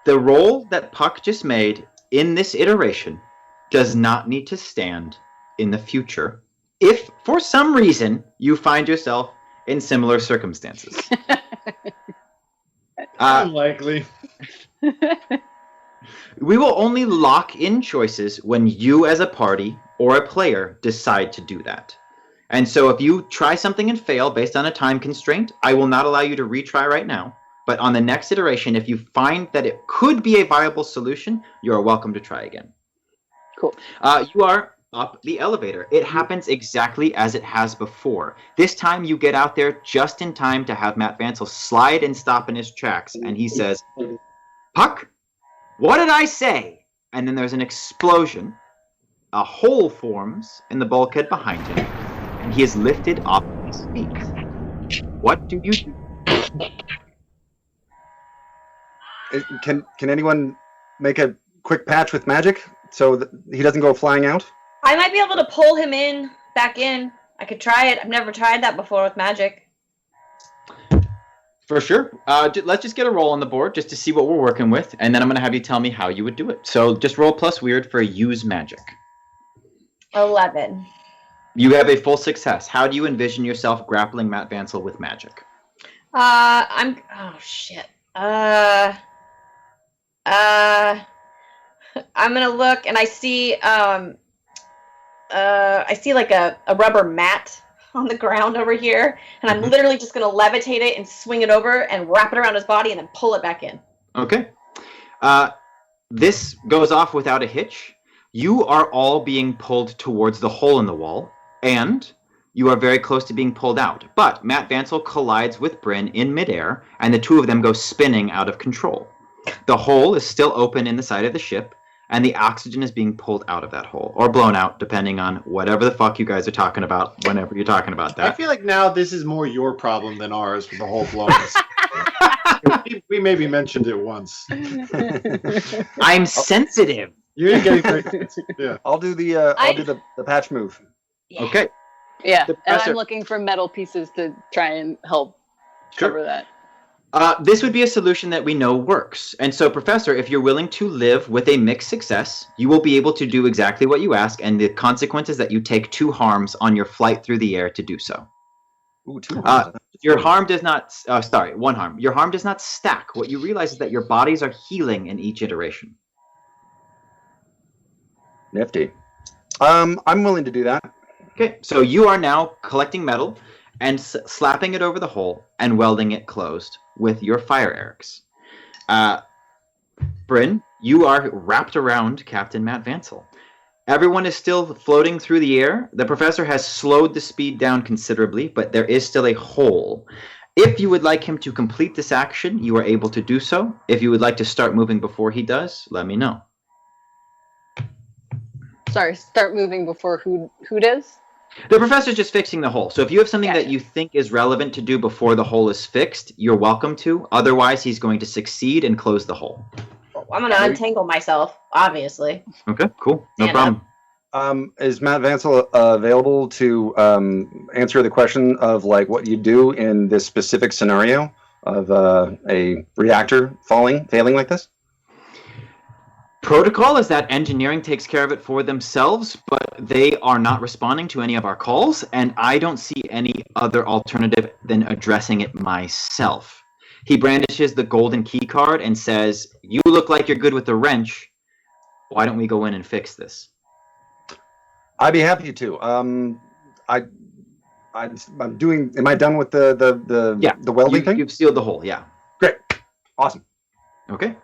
the roll that Puck just made in this iteration does not need to stand in the future if, for some reason, you find yourself in similar circumstances. Unlikely. We will only lock in choices when you as a party or a player decide to do that. And so if you try something and fail based on a time constraint, I will not allow you to retry right now. But on the next iteration, if you find that it could be a viable solution, you are welcome to try again. Cool. You are up the elevator. It happens exactly as it has before. This time you get out there just in time to have Matt Vansel slide and stop in his tracks. And he says, "Puck, what did I say?" And then there's an explosion. A hole forms in the bulkhead behind him. And he is lifted off his feet. What do you do? Can anyone make a quick patch with magic so that he doesn't go flying out? I might be able to pull him back in. I could try it. I've never tried that before with magic. For sure. Let's just get a roll on the board just to see what we're working with, and then I'm going to have you tell me how you would do it. So just roll plus weird for use magic. 11. You have a full success. How do you envision yourself grappling Matt Vancel with magic? Oh shit. I'm gonna look and I see like a rubber mat on the ground over here, and I'm literally just gonna levitate it and swing it over and wrap it around his body and then pull it back in. Okay. This goes off without a hitch. You are all being pulled towards the hole in the wall, and you are very close to being pulled out. But Matt Vancel collides with Bryn in midair, and the two of them go spinning out of control. The hole is still open in the side of the ship, and the oxygen is being pulled out of that hole, or blown out, depending on whatever the fuck you guys are talking about whenever you're talking about that. I feel like now this is more your problem than ours with the whole blowness. we maybe mentioned it once. I'm sensitive. You're getting very sensitive. Yeah. I'll do the patch move. Yeah. Okay. Yeah, The and professor- I'm looking for metal pieces to try and help cover that. This would be a solution that we know works. And so, Professor, if you're willing to live with a mixed success, you will be able to do exactly what you ask, and the consequence is that you take 2 harms on your flight through the air to do so. Ooh, 2. Your harm does not... 1 harm. Your harm does not stack. What you realize is that your bodies are healing in each iteration. Nifty. I'm willing to do that. Okay, so you are now collecting metal and slapping it over the hole and welding it closed with your fire Erics. Bryn, you are wrapped around Captain Matt Vancel. Everyone is still floating through the air. The professor has slowed the speed down considerably, but there is still a hole. If you would like him to complete this action, you are able to do so. If you would like to start moving before he does, let me know. Sorry, start moving before who does? The professor's just fixing the hole. So if you have something that you think is relevant to do before the hole is fixed, you're welcome to. Otherwise, he's going to succeed and close the hole. I'm gonna untangle myself, obviously. Okay, cool. No Stand problem. Is Matt Vancel available to answer the question of like what you do in this specific scenario of a reactor failing like this? Protocol is that engineering takes care of it for themselves, but they are not responding to any of our calls, and I don't see any other alternative than addressing it myself. He brandishes the golden key card and says, "You look like you're good with the wrench. Why don't we go in and fix this?" I'd be happy to. I'm doing. Am I done with the welding thing? You've sealed the hole, yeah. Great. Awesome. Okay.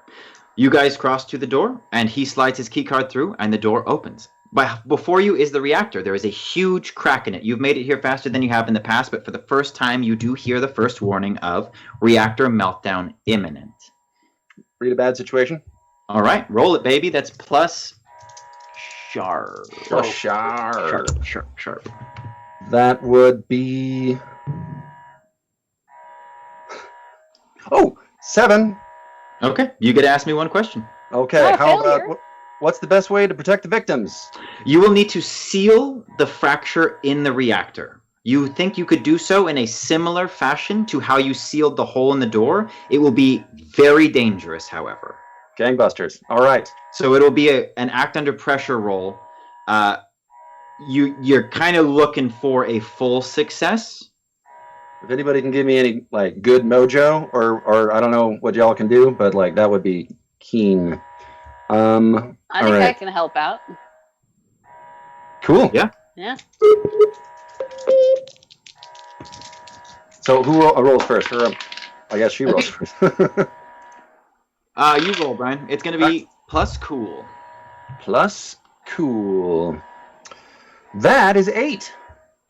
You guys cross to the door, and he slides his key card through, and the door opens. Before you is the reactor. There is a huge crack in it. You've made it here faster than you have in the past, but for the first time, you do hear the first warning of reactor meltdown imminent. Read a bad situation. All right, roll it, baby. That's plus sharp. Oh, sharp. Sharp. That would be. Oh, 7. Okay, you get to ask me one question. Okay, Oh, how failure. about what's the best way to protect the victims? You will need to seal the fracture in the reactor. You think you could do so in a similar fashion to how you sealed the hole in the door? It will be very dangerous, however. Gangbusters. All right. So it'll be an act under pressure roll. You're kind of looking for a full success. If anybody can give me any like good mojo, or I don't know what y'all can do, but like that would be keen. I think I can help out. Cool. Yeah. Yeah. So who rolls first? Or I guess she rolls first. You roll, Brian. It's going to be plus cool. Plus cool. That is 8.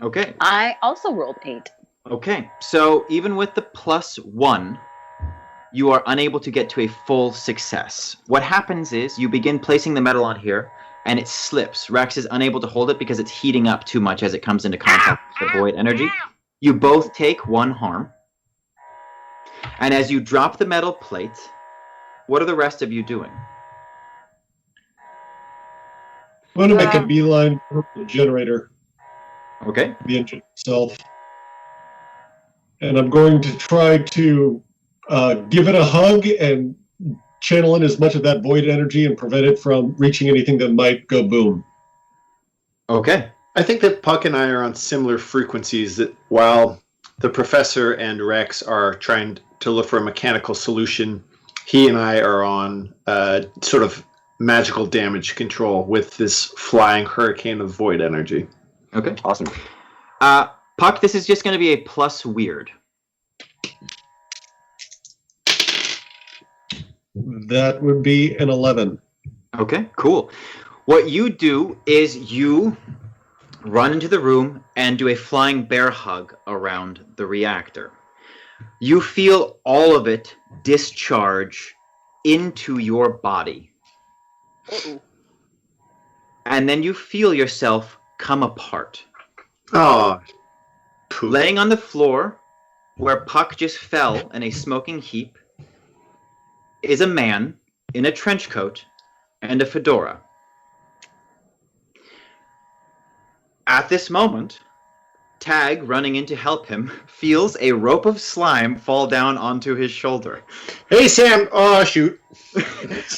Okay. I also rolled 8. Okay. So even with the +1, you are unable to get to a full success. What happens is you begin placing the metal on here, and it slips. Rex is unable to hold it because it's heating up too much as it comes into contact with the void energy. You both take 1 harm. And as you drop the metal plate, what are the rest of you doing? I'm going to make a beeline for the generator. Okay. the engine itself. And I'm going to try to give it a hug and channel in as much of that void energy and prevent it from reaching anything that might go boom. Okay. I think that Puck and I are on similar frequencies, that while the professor and Rex are trying to look for a mechanical solution, he and I are on sort of magical damage control with this flying hurricane of void energy. Okay. Awesome. Puck, this is just going to be a plus weird. That would be an 11. Okay, cool. What you do is you run into the room and do a flying bear hug around the reactor. You feel all of it discharge into your body. Uh-oh. And then you feel yourself come apart. Oh, poop. Laying on the floor, where Puck just fell in a smoking heap, is a man in a trench coat and a fedora. At this moment, Tag, running in to help him, feels a rope of slime fall down onto his shoulder. Hey, Sam! Oh, shoot.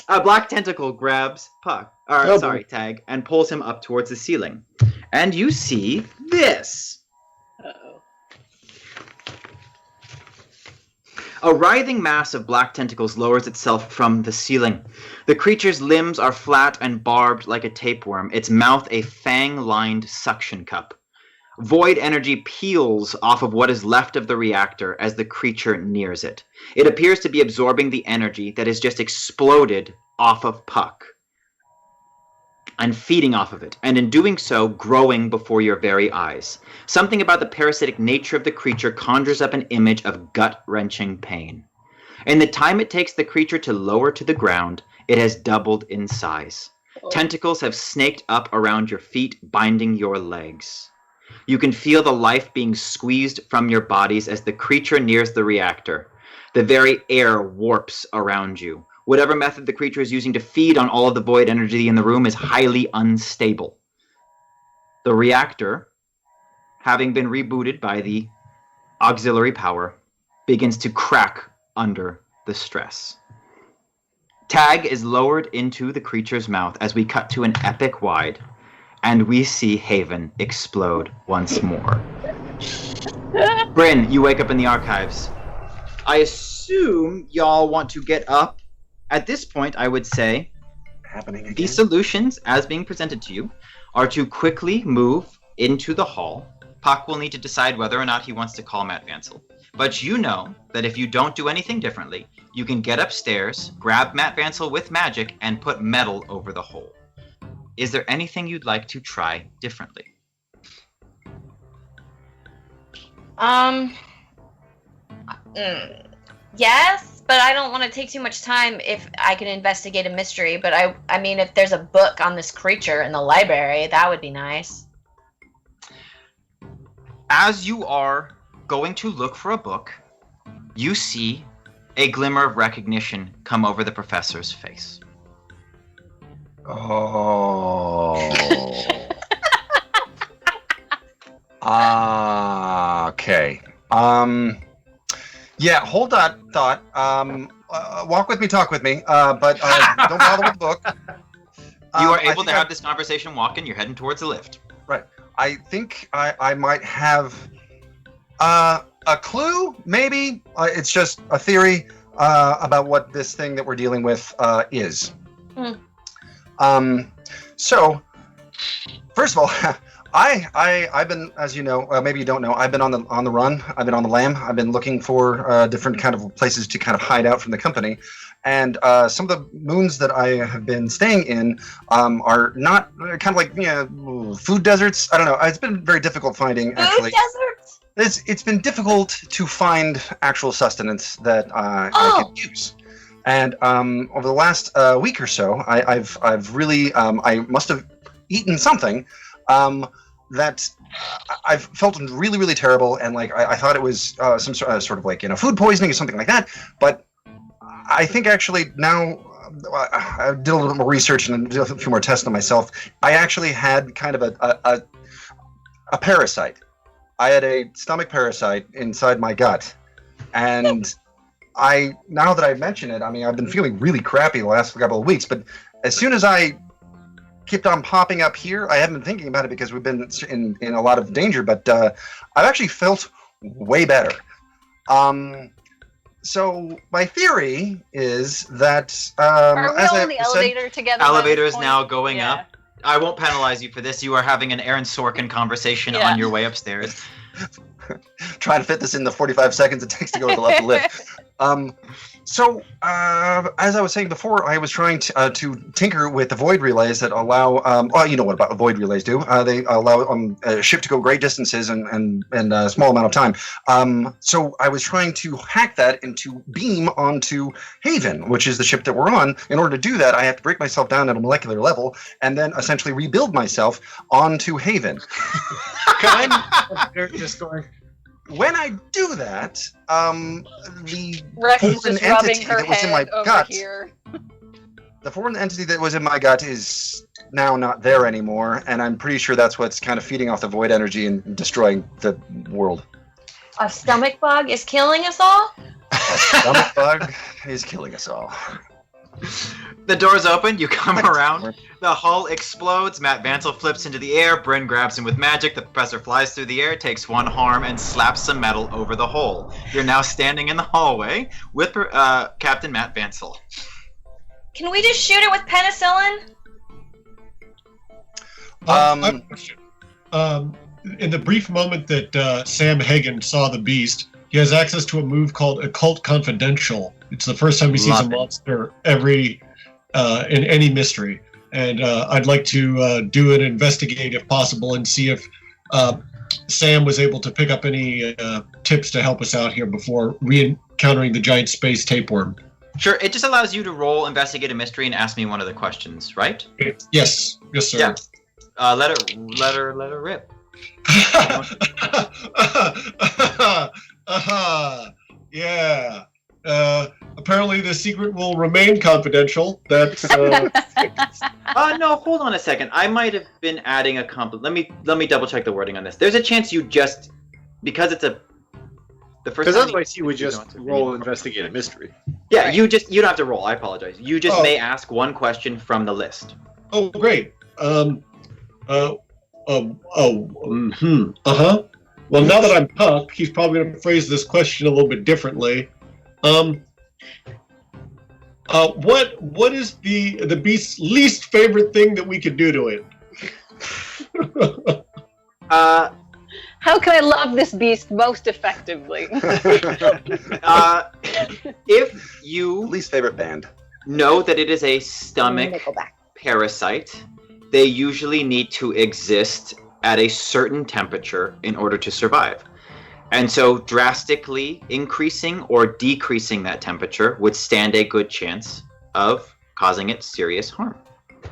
A black tentacle grabs Tag, and pulls him up towards the ceiling. And you see this. Uh-oh. A writhing mass of black tentacles lowers itself from the ceiling. The creature's limbs are flat and barbed like a tapeworm, its mouth a fang-lined suction cup. Void energy peels off of what is left of the reactor as the creature nears it. It appears to be absorbing the energy that has just exploded off of Puck and feeding off of it, and in doing so, growing before your very eyes. Something about the parasitic nature of the creature conjures up an image of gut-wrenching pain. In the time it takes the creature to lower to the ground, it has doubled in size. Tentacles have snaked up around your feet, binding your legs. You can feel the life being squeezed from your bodies as the creature nears the reactor. The very air warps around you. Whatever method the creature is using to feed on all of the void energy in the room is highly unstable. The reactor, having been rebooted by the auxiliary power, begins to crack under the stress. Tag is lowered into the creature's mouth as we cut to an epic wide, and we see Haven explode once more. Bryn, you wake up in the archives. I assume y'all want to get up. At this point, I would say Happening again. the solutions, as being presented to you, are to quickly move into the hall. Puck will need to decide whether or not he wants to call Matt Vansel. But you know that if you don't do anything differently, you can get upstairs, grab Matt Vansel with magic, and put metal over the hole. Is there anything you'd like to try differently? Yes, but I don't want to take too much time if I can investigate a mystery. But I mean, if there's a book on this creature in the library, that would be nice. As you are going to look for a book, you see a glimmer of recognition come over the professor's face. Oh. Okay. Yeah, hold that thought. Walk with me, talk with me, but don't bother with the book. You are able to have this conversation walking. You're heading towards the lift. Right. I think I might have a clue, maybe. It's just a theory about what this thing that we're dealing with is. So, first of all, I've been, as you know, maybe you don't know, I've been on the run. I've been on the lam. I've been looking for different kind of places to kind of hide out from the company. And some of the moons that I have been staying in are not kind of like, food deserts. I don't know. It's been very difficult finding, actually. Food deserts? It's been difficult to find actual sustenance that I can use. And over the last week or so, I've really I must have eaten something that I've felt really, really terrible, and like I thought it was some sort of like food poisoning or something like that. But I think actually now I did a little bit more research and did a few more tests on myself. I actually had kind of a parasite. I had a stomach parasite inside my gut, and now that I mention it, I mean, I've been feeling really crappy the last couple of weeks. But as soon as I kept on popping up here, I haven't been thinking about it because we've been in a lot of danger. But I've actually felt way better. So my theory is that Are we as all I in the said, elevator together? Elevator is by this now point? going Yeah. up. I won't penalize you for this. You are having an Aaron Sorkin conversation Yeah. on your way upstairs. trying to fit this in the 45 seconds it takes to go to the left lift. So, as I was saying before, I was trying to tinker with the void relays that allow, you know what about void relays do. They allow a ship to go great distances in a small amount of time. So I was trying to hack that into beam onto Haven, which is the ship that we're on. In order to do that, I have to break myself down at a molecular level and then essentially rebuild myself onto Haven. They're just going. When I do that, the Rex is foreign just rubbing entity her that was in my head over gut, here. the foreign entity that was in my gut is now not there anymore, and I'm pretty sure that's what's kind of feeding off the void energy and destroying the world. A stomach bug is killing us all? A stomach bug is killing us all. The doors open, you come around, the hull explodes, Matt Vancel flips into the air, Bryn grabs him with magic, the professor flies through the air, takes one harm, and slaps some metal over the hole. You're now standing in the hallway with Captain Matt Vancel. Can we just shoot it with penicillin? I have a question. In the brief moment that Sam Hagen saw the beast, he has access to a move called Occult Confidential. It's the first time he sees a monster in any mystery. And I'd like to do an investigate if possible and see if Sam was able to pick up any tips to help us out here before re-encountering the giant space tapeworm. Sure, it just allows you to roll investigate a mystery and ask me one of the questions, right? Yes, sir. Yeah. Let her rip. Yeah. Apparently the secret will remain confidential. That's No, hold on a second. I might have been adding a let me double check the wording on this. There's a chance you just because it's the first Because time otherwise he would you just don't have to roll read. investigate a mystery. Yeah, you don't have to roll. I apologize. You just may ask one question from the list. oh great. Well, now that I'm Puck, he's probably going to phrase this question a little bit differently. What is the beast's least favorite thing that we could do to it? How can I love this beast most effectively? If you Least favorite band. know that it is a stomach parasite, they usually need to exist at a certain temperature in order to survive. And so drastically increasing or decreasing that temperature would stand a good chance of causing it serious harm.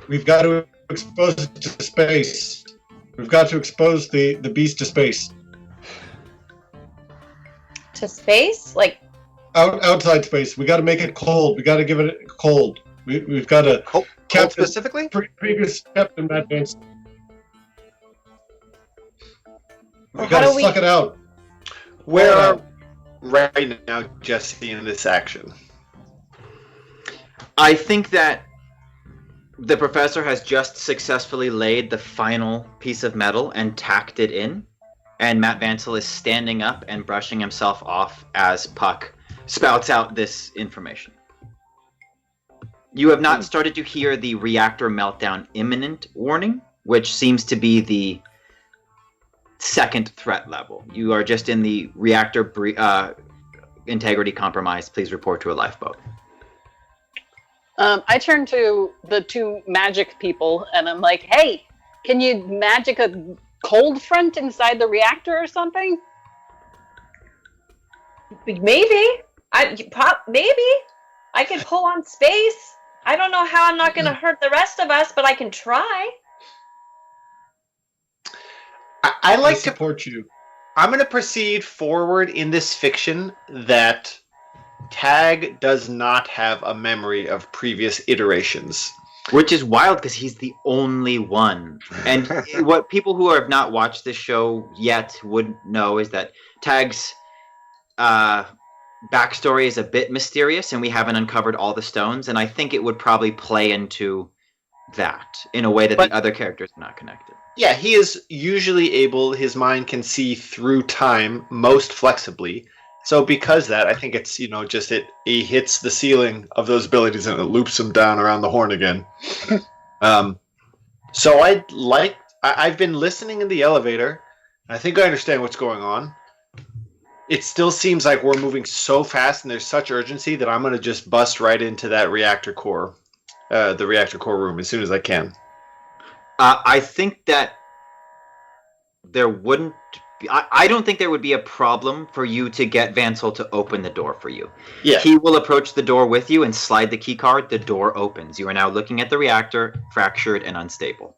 We've got to expose it to space. We've got to expose the beast to space. To space? Like, Outside space. We got to make it cold. We got to give it cold. We've got to Cold Captain- specifically? previous Captain Matt Vance. We Well, got how to do we- suck it out. Where Hold are right now, Jesse, in this action? I think that the professor has just successfully laid the final piece of metal and tacked it in, and Matt Vancel is standing up and brushing himself off as Puck spouts out this information. You have not started to hear the reactor meltdown imminent warning, which seems to be the second threat level. You are just in the reactor integrity compromise. Please report to a lifeboat. I turn to the two magic people and I'm like, hey, can you magic a cold front inside the reactor or something? maybe. Maybe. I can pull on space. I don't know how I'm not going to hurt the rest of us, but I can try. I like to. support you. I'm going to proceed forward in this fiction that Tag does not have a memory of previous iterations. Which is wild because he's the only one. And what people who have not watched this show yet would know is that Tag's backstory is a bit mysterious, and we haven't uncovered all the stones. And I think it would probably play into that in a way that the other characters are not connected. Yeah, he is usually able. His mind can see through time most flexibly. So because that, I think it's just he hits the ceiling of those abilities and it loops him down around the horn again. So I've been listening in the elevator. I think I understand what's going on. It still seems like we're moving so fast and there's such urgency that I'm going to just bust right into that reactor core, the reactor core room as soon as I can. I think that there wouldn't. I don't think there would be a problem for you to get Vansel to open the door for you. Yeah. He will approach the door with you and slide the key card. The door opens. You are now looking at the reactor, fractured and unstable.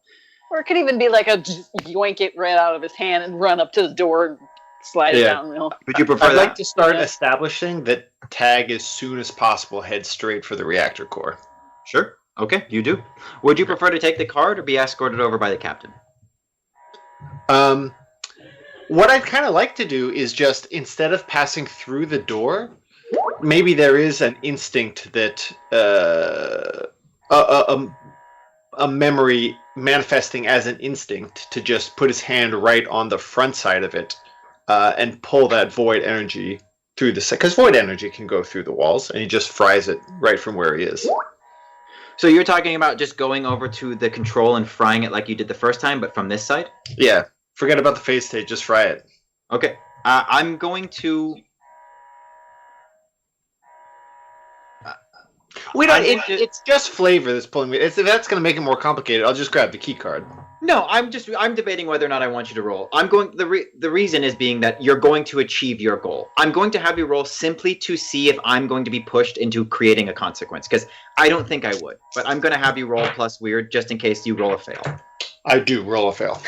Or it could even be like a just yoink it right out of his hand and run up to the door and slide it down real. Would you prefer I'd that? like to start establishing that Tag as soon as possible heads straight for the reactor core. Sure. Okay, you do. Would you prefer to take the card or be escorted over by the captain? What I'd kind of like to do is just, instead of passing through the door, maybe there is an instinct that a memory manifesting as an instinct to just put his hand right on the front side of it and pull that void energy through the... Because void energy can go through the walls, and he just fries it right from where he is. So you're talking about just going over to the control and frying it like you did the first time, but from this side? Yeah. Forget about the phase state. Just fry it. Okay. I'm going to... It's just flavor that's pulling me. If that's going to make it more complicated, I'll just grab the key card. No, I'm debating whether or not I want you to roll. The reason is being that you're going to achieve your goal. I'm going to have you roll simply to see if I'm going to be pushed into creating a consequence, because I don't think I would. But I'm going to have you roll plus weird just in case you roll a fail. I do roll a fail.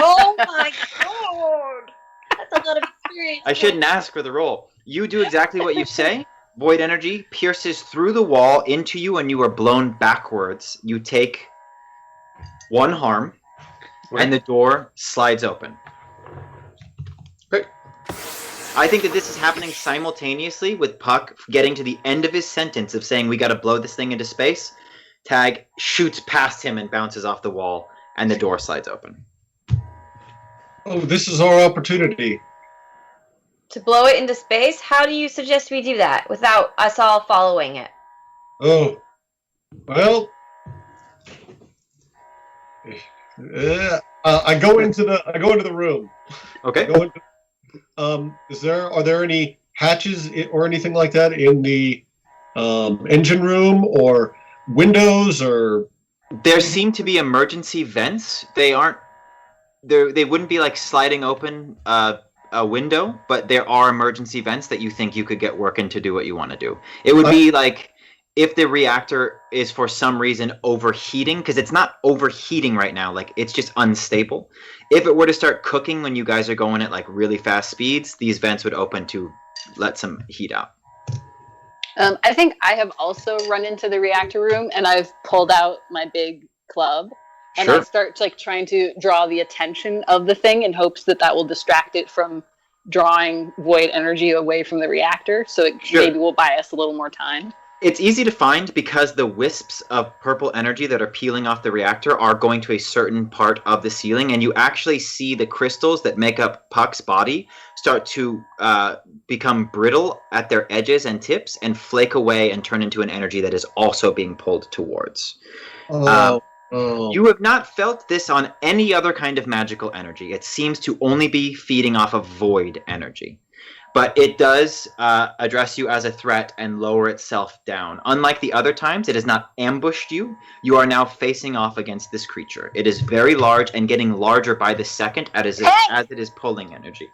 Oh my god! That's a lot of experience. I shouldn't ask for the roll. You do exactly what you say. Void energy pierces through the wall into you, and you are blown backwards. You take 1 harm, and the door slides open. Great. I think that this is happening simultaneously with Puck getting to the end of his sentence of saying we got to blow this thing into space. Tag shoots past him and bounces off the wall, and the door slides open. Oh, this is our opportunity. To blow it into space? How do you suggest we do that without us all following it? Oh, well, I go into the room. Okay. Are there any hatches or anything like that in the engine room or windows or? There seem to be emergency vents. They aren't. They wouldn't be like sliding open a window, but there are emergency vents that you think you could get working to do what you want to do. It would be like if the reactor is for some reason overheating, because it's not overheating right now, like it's just unstable. If it were to start cooking when you guys are going at like really fast speeds, these vents would open to let some heat out. I think I have also run into the reactor room, and I've pulled out my big club. And Sure. I start trying to draw the attention of the thing in hopes that will distract it from drawing void energy away from the reactor. So it maybe will buy us a little more time. It's easy to find because the wisps of purple energy that are peeling off the reactor are going to a certain part of the ceiling, and you actually see the crystals that make up Puck's body start to become brittle at their edges and tips and flake away and turn into an energy that is also being pulled towards. You have not felt this on any other kind of magical energy. It seems to only be feeding off of void energy. But it does address you as a threat and lower itself down. Unlike the other times, it has not ambushed you. You are now facing off against this creature. It is very large and getting larger by the second as it is pulling energy.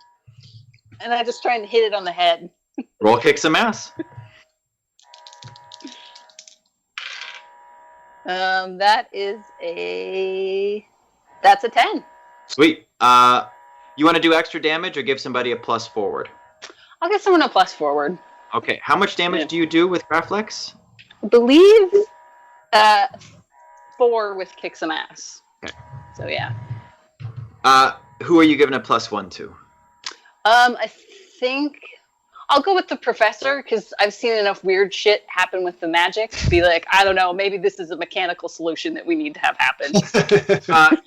And I just try and hit it on the head. Roll kick some ass. That's a 10. Sweet. You want to do extra damage or give somebody a plus forward? I'll give someone a plus forward. Okay. How much damage do you do with Graflex? I believe 4 with kick some ass. Okay. So yeah. Who are you giving a +1 to? I think I'll go with the professor because I've seen enough weird shit happen with the magic to be like, I don't know, maybe this is a mechanical solution that we need to have happen.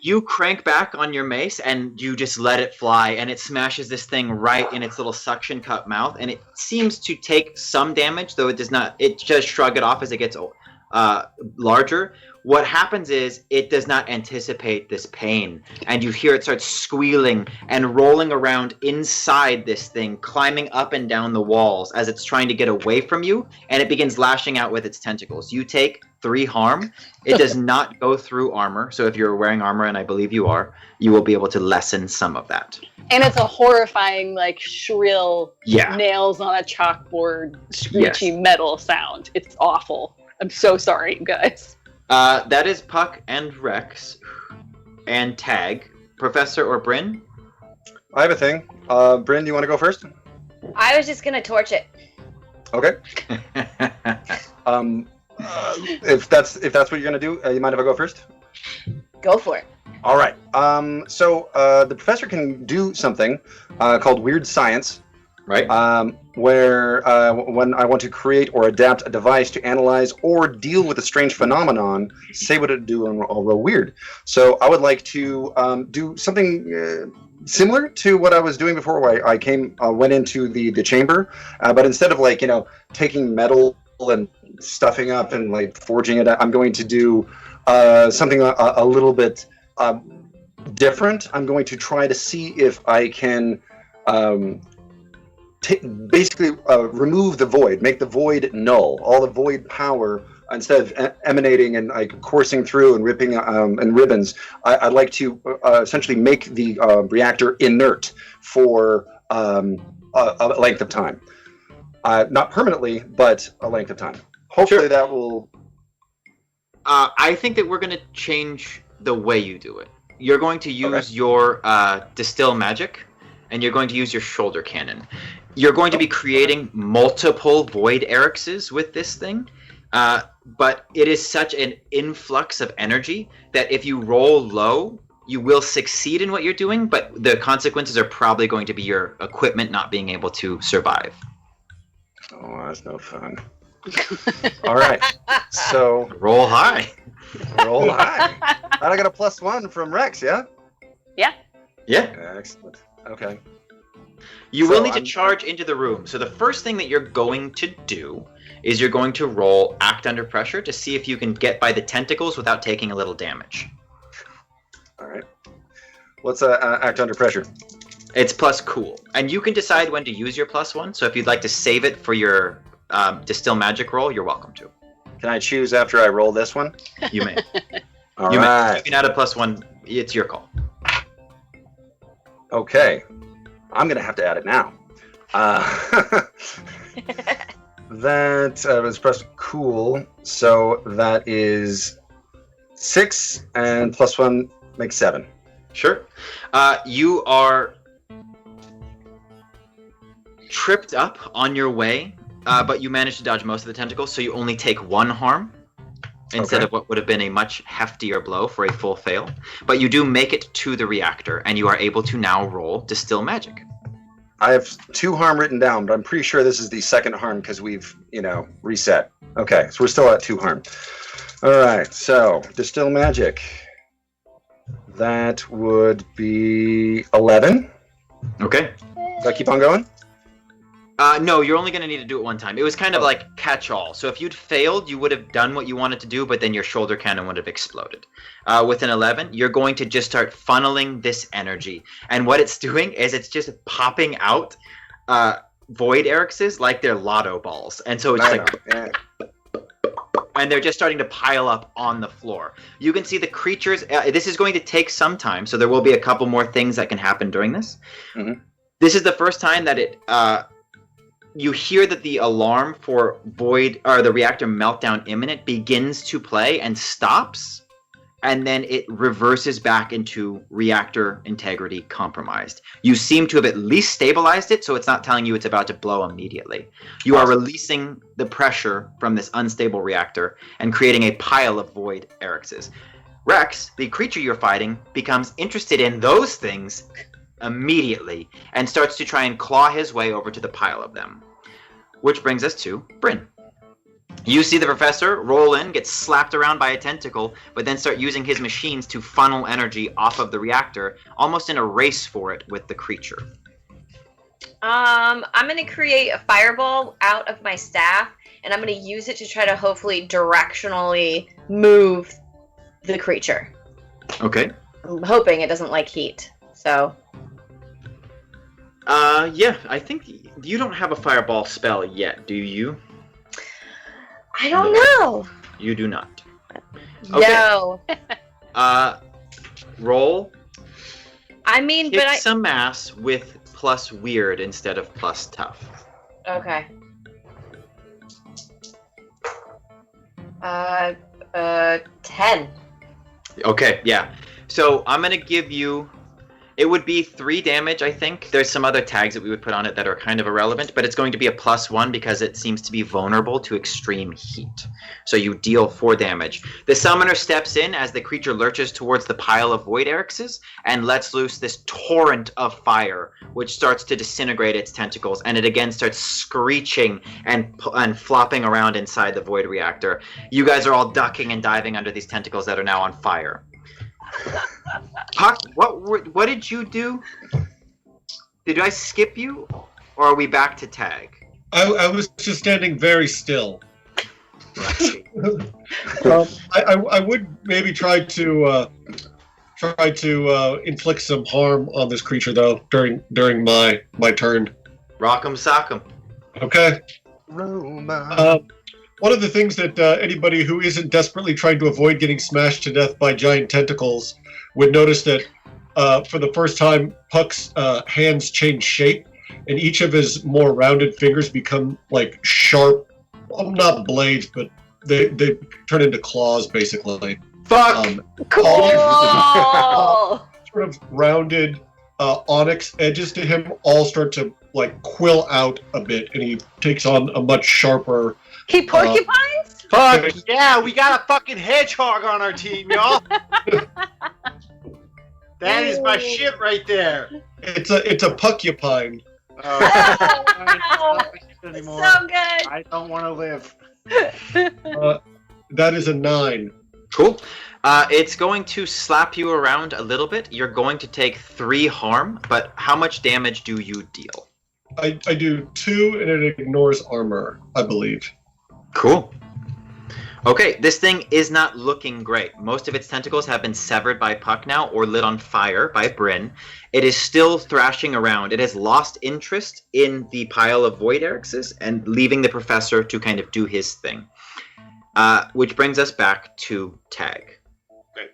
You crank back on your mace and you just let it fly, and it smashes this thing right in its little suction cup mouth, and it seems to take some damage, though it does not. It just shrug it off as it gets larger. What happens is it does not anticipate this pain, and you hear it start squealing and rolling around inside this thing, climbing up and down the walls as it's trying to get away from you, and it begins lashing out with its tentacles. You take 3 harm. It does not go through armor, so if you're wearing armor, and I believe you are, you will be able to lessen some of that. And it's a horrifying, like, shrill nails on a chalkboard, screechy metal sound. It's awful. I'm so sorry, you guys. That is Puck and Rex and Tag. Professor or Bryn? I have a thing. Bryn, do you want to go first? I was just gonna torch it. Okay. If that's what you're gonna do, you mind if I go first? Go for it. All right. So the professor can do something called weird science. Right. Where when I want to create or adapt a device to analyze or deal with a strange phenomenon, say what it do and I'll roll weird. So I would like to do something similar to what I was doing before, where I went into the chamber, but instead of taking metal and stuffing up and forging it, I'm going to do something a little bit different. I'm going to try to see if I can. Basically remove the void, make the void null. All the void power, instead of emanating and coursing through and ripping and ribbons, I'd like to essentially make the reactor inert for a length of time. Not permanently, but a length of time. Hopefully that will... I think that we're going to change the way you do it. You're going to use your distill magic, and you're going to use your shoulder cannon. You're going to be creating multiple void Erixes with this thing, but it is such an influx of energy that if you roll low, you will succeed in what you're doing, but the consequences are probably going to be your equipment not being able to survive. Oh, that's no fun. All right, so... Roll high. Roll high. And I got a +1 from Rex, yeah? Yeah. Yeah. Excellent. Okay. You will need to charge into the room. So the first thing that you're going to do is you're going to roll Act Under Pressure to see if you can get by the tentacles without taking a little damage. All right. What's Act Under Pressure? It's plus cool. And you can decide when to use your +1. So if you'd like to save it for your Distill Magic roll, you're welcome to. Can I choose after I roll this one? You may. All you right. may. You can add a +1. It's your call. Okay. I'm going to have to add it now. That was press cool. So that is 6 and +1 makes 7. Sure. You are tripped up on your way, but you managed to dodge most of the tentacles, so you only take 1 harm instead of what would have been a much heftier blow for a full fail. But you do make it to the reactor, and you are able to now roll Distill Magic. I have 2 harm written down, but I'm pretty sure this is the second harm because we've, reset. Okay, so we're still at 2 harm. All right, so Distill Magic. That would be 11. Okay. Do I keep on going? No, you're only going to need to do it 1 time. It was kind of like catch-all. So if you'd failed, you would have done what you wanted to do, but then your shoulder cannon would have exploded. With an 11, you're going to just start funneling this energy. And what it's doing is it's just popping out void Erixes like they're lotto balls. And so it's and they're just starting to pile up on the floor. You can see the creatures. This is going to take some time, so there will be a couple more things that can happen during this. Mm-hmm. This is the first time that it... you hear that the alarm for the reactor meltdown imminent begins to play and stops, and then it reverses back into reactor integrity compromised. You seem to have at least stabilized it, so it's not telling you it's about to blow immediately. You are releasing the pressure from this unstable reactor and creating a pile of void Erixes. Rex, the creature you're fighting, becomes interested in those things immediately and starts to try and claw his way over to the pile of them. Which brings us to Bryn. You see the professor roll in, get slapped around by a tentacle, but then start using his machines to funnel energy off of the reactor, almost in a race for it with the creature. I'm going to create a fireball out of my staff, and I'm going to use it to try to hopefully directionally move the creature. Okay. I'm hoping it doesn't like heat, so... Yeah, I think you don't have a fireball spell yet, do you? I don't know. You do not. Okay. No. Roll. I mean, Kick but some ass with plus weird instead of plus tough. Okay. 10. Okay, yeah. So I'm gonna give you. It would be 3 damage, I think. There's some other tags that we would put on it that are kind of irrelevant, but it's going to be a +1 because it seems to be vulnerable to extreme heat. So you deal 4 damage. The summoner steps in as the creature lurches towards the pile of void Erixes and lets loose this torrent of fire, which starts to disintegrate its tentacles, and it again starts screeching and flopping around inside the void reactor. You guys are all ducking and diving under these tentacles that are now on fire. Puck, what did you do? Did I skip you, or are we back to tag? I was just standing very still. Right. I would maybe try to inflict some harm on this creature though during my turn. Rock'em sock'em. Okay. Roma. One of the things that anybody who isn't desperately trying to avoid getting smashed to death by giant tentacles would notice that for the first time, Puck's hands change shape, and each of his more rounded fingers become like sharp, well, not blades, but they turn into claws, basically. Fuck! All sort of rounded onyx edges to him all start to like quill out a bit, and he takes on a much sharper... He porcupines? Fuck yeah, we got a fucking hedgehog on our team, y'all. That is my shit right there. It's a puckupine. Anymore. So good. I don't want to live. That is a 9. Cool. It's going to slap you around a little bit. You're going to take 3 harm, but how much damage do you deal? I do 2, and it ignores armor, I believe. Cool. Okay, this thing is not looking great. Most of its tentacles have been severed by Puck now or lit on fire by Bryn. It is still thrashing around. It has lost interest in the pile of void Erixes and leaving the professor to kind of do his thing. Which brings us back to Tag. Okay.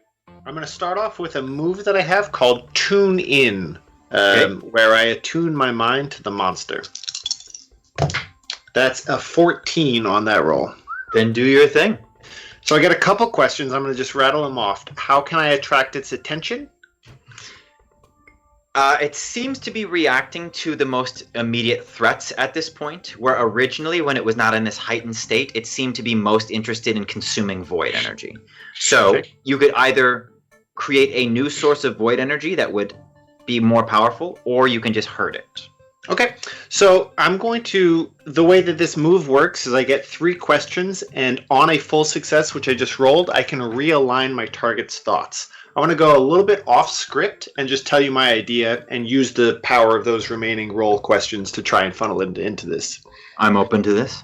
I'm going to start off with a move that I have called Tune In, Okay. where I attune my mind to the monster. That's a 14 on that roll. Then do your thing. So I got a couple questions. I'm going to just rattle them off. How can I attract its attention? It seems to be reacting to the most immediate threats at this point, where originally, when it was not in this heightened state, it seemed to be most interested in consuming void energy. So Okay. you could either create a new source of void energy that would be more powerful, or you can just hurt it. Okay, so I'm going to, the way that this move works is I get 3 questions, and on a full success, which I just rolled, I can realign my target's thoughts. I want to go a little bit off script and just tell you my idea and use the power of those remaining roll questions to try and funnel it into this. I'm open to this.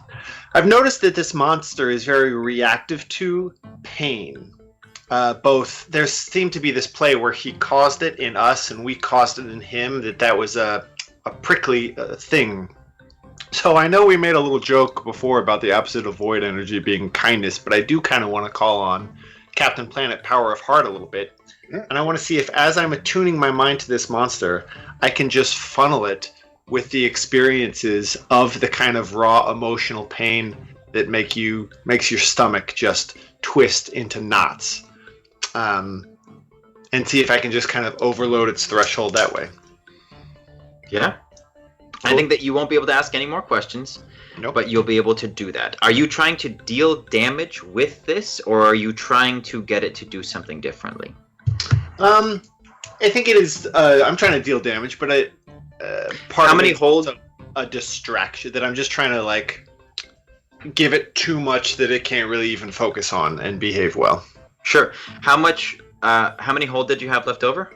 I've noticed that this monster is very reactive to pain. Both, there seemed to be this play where he caused it in us and we caused it in him, that was a prickly thing. So I know we made a little joke before about the opposite of void energy being kindness, but I do kind of want to call on Captain Planet Power of Heart a little bit. And I want to see if, as I'm attuning my mind to this monster, I can just funnel it with the experiences of the kind of raw emotional pain that makes your stomach just twist into knots. and see if I can just kind of overload its threshold that way. Yeah. I think that you won't be able to ask any more questions, Nope. but you'll be able to do that. Are you trying to deal damage with this, or are you trying to get it to do something differently? I think it is. I'm trying to deal damage, but part How of many it's hold? also a distraction that I'm just trying to like give it too much that it can't really even focus on and behave well. Sure. How many hold did you have left over?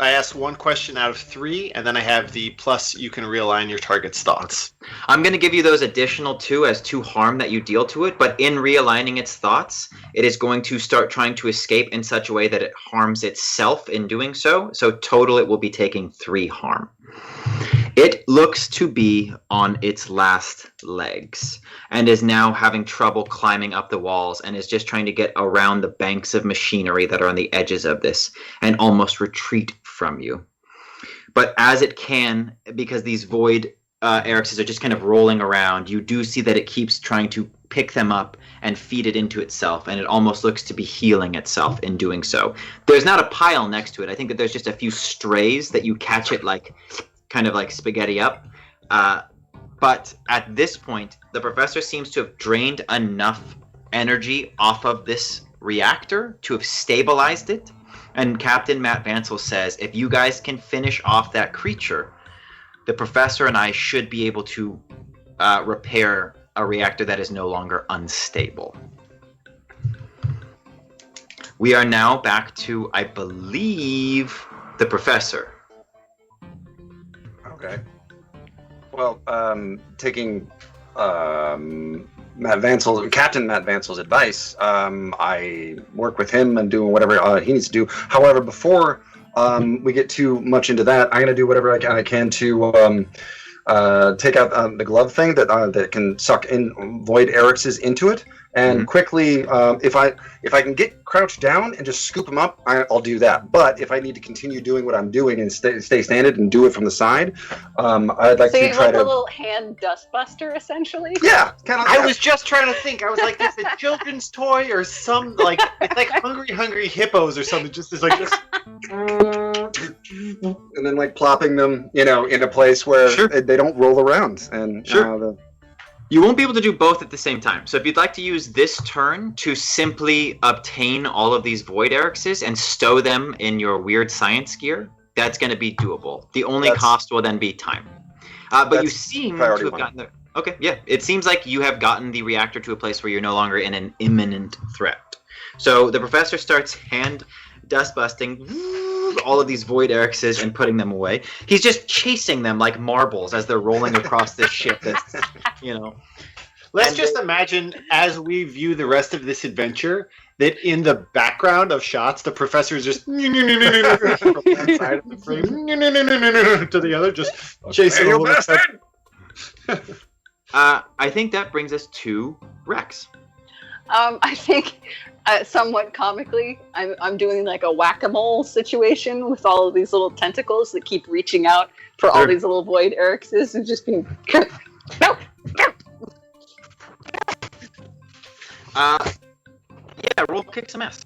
I asked one question out of 3, and then I have the plus you can realign your target's thoughts. I'm going to give you those additional 2 as 2 harm that you deal to it, but in realigning its thoughts, it is going to start trying to escape in such a way that it harms itself in doing so. So total, it will be taking 3 harm. It looks to be on its last legs and is now having trouble climbing up the walls and is just trying to get around the banks of machinery that are on the edges of this and almost retreat from you. But as it can, because these void Ericses are just kind of rolling around, you do see that it keeps trying to pick them up and feed it into itself, and it almost looks to be healing itself in doing so. There's not a pile next to it. I think that there's just a few strays that you catch it like kind of like spaghetti up. But at this point, the professor seems to have drained enough energy off of this reactor to have stabilized it. And Captain Matt Vansel says, if you guys can finish off that creature, the professor and I should be able to repair a reactor that is no longer unstable. We are now back to, I believe, the professor. Okay. Well, taking Captain Matt Vansel's advice, I work with him and doing whatever he needs to do. However, before we get too much into that, I'm going to do whatever I can to take out the glove thing that can suck in void Eric's into it, and quickly, if I can get crouched down and just scoop them up, I'll do that. But if I need to continue doing what I'm doing and stay standing and do it from the side, I'd like to try like to. a little hand dustbuster, essentially. Yeah, kind of. I was just trying to think. I was like, is it a children's toy or some like it's like Hungry Hippos or something? Just is like this. And then like plopping them, in a place where they don't roll around. And You won't be able to do both at the same time. So if you'd like to use this turn to simply obtain all of these void Ericses and stow them in your weird science gear, that's going to be doable. The only cost will then be time. But you seem to have gotten the... Okay, yeah. It seems like you have gotten the reactor to a place where you're no longer in an imminent threat. So the professor starts hand dust busting all of these void Ericses and putting them away. He's just chasing them like marbles as they're rolling across this ship that's, Let's just imagine, as we view the rest of this adventure, that in the background of shots, the professor is just from one side of the frame to the other, just chasing a little bit. I think that brings us to Rex. I think, somewhat comically, I'm doing like a whack-a-mole situation with all of these little tentacles that keep reaching out for all these little void Ericses and just being no. Yeah, roll kick some ass.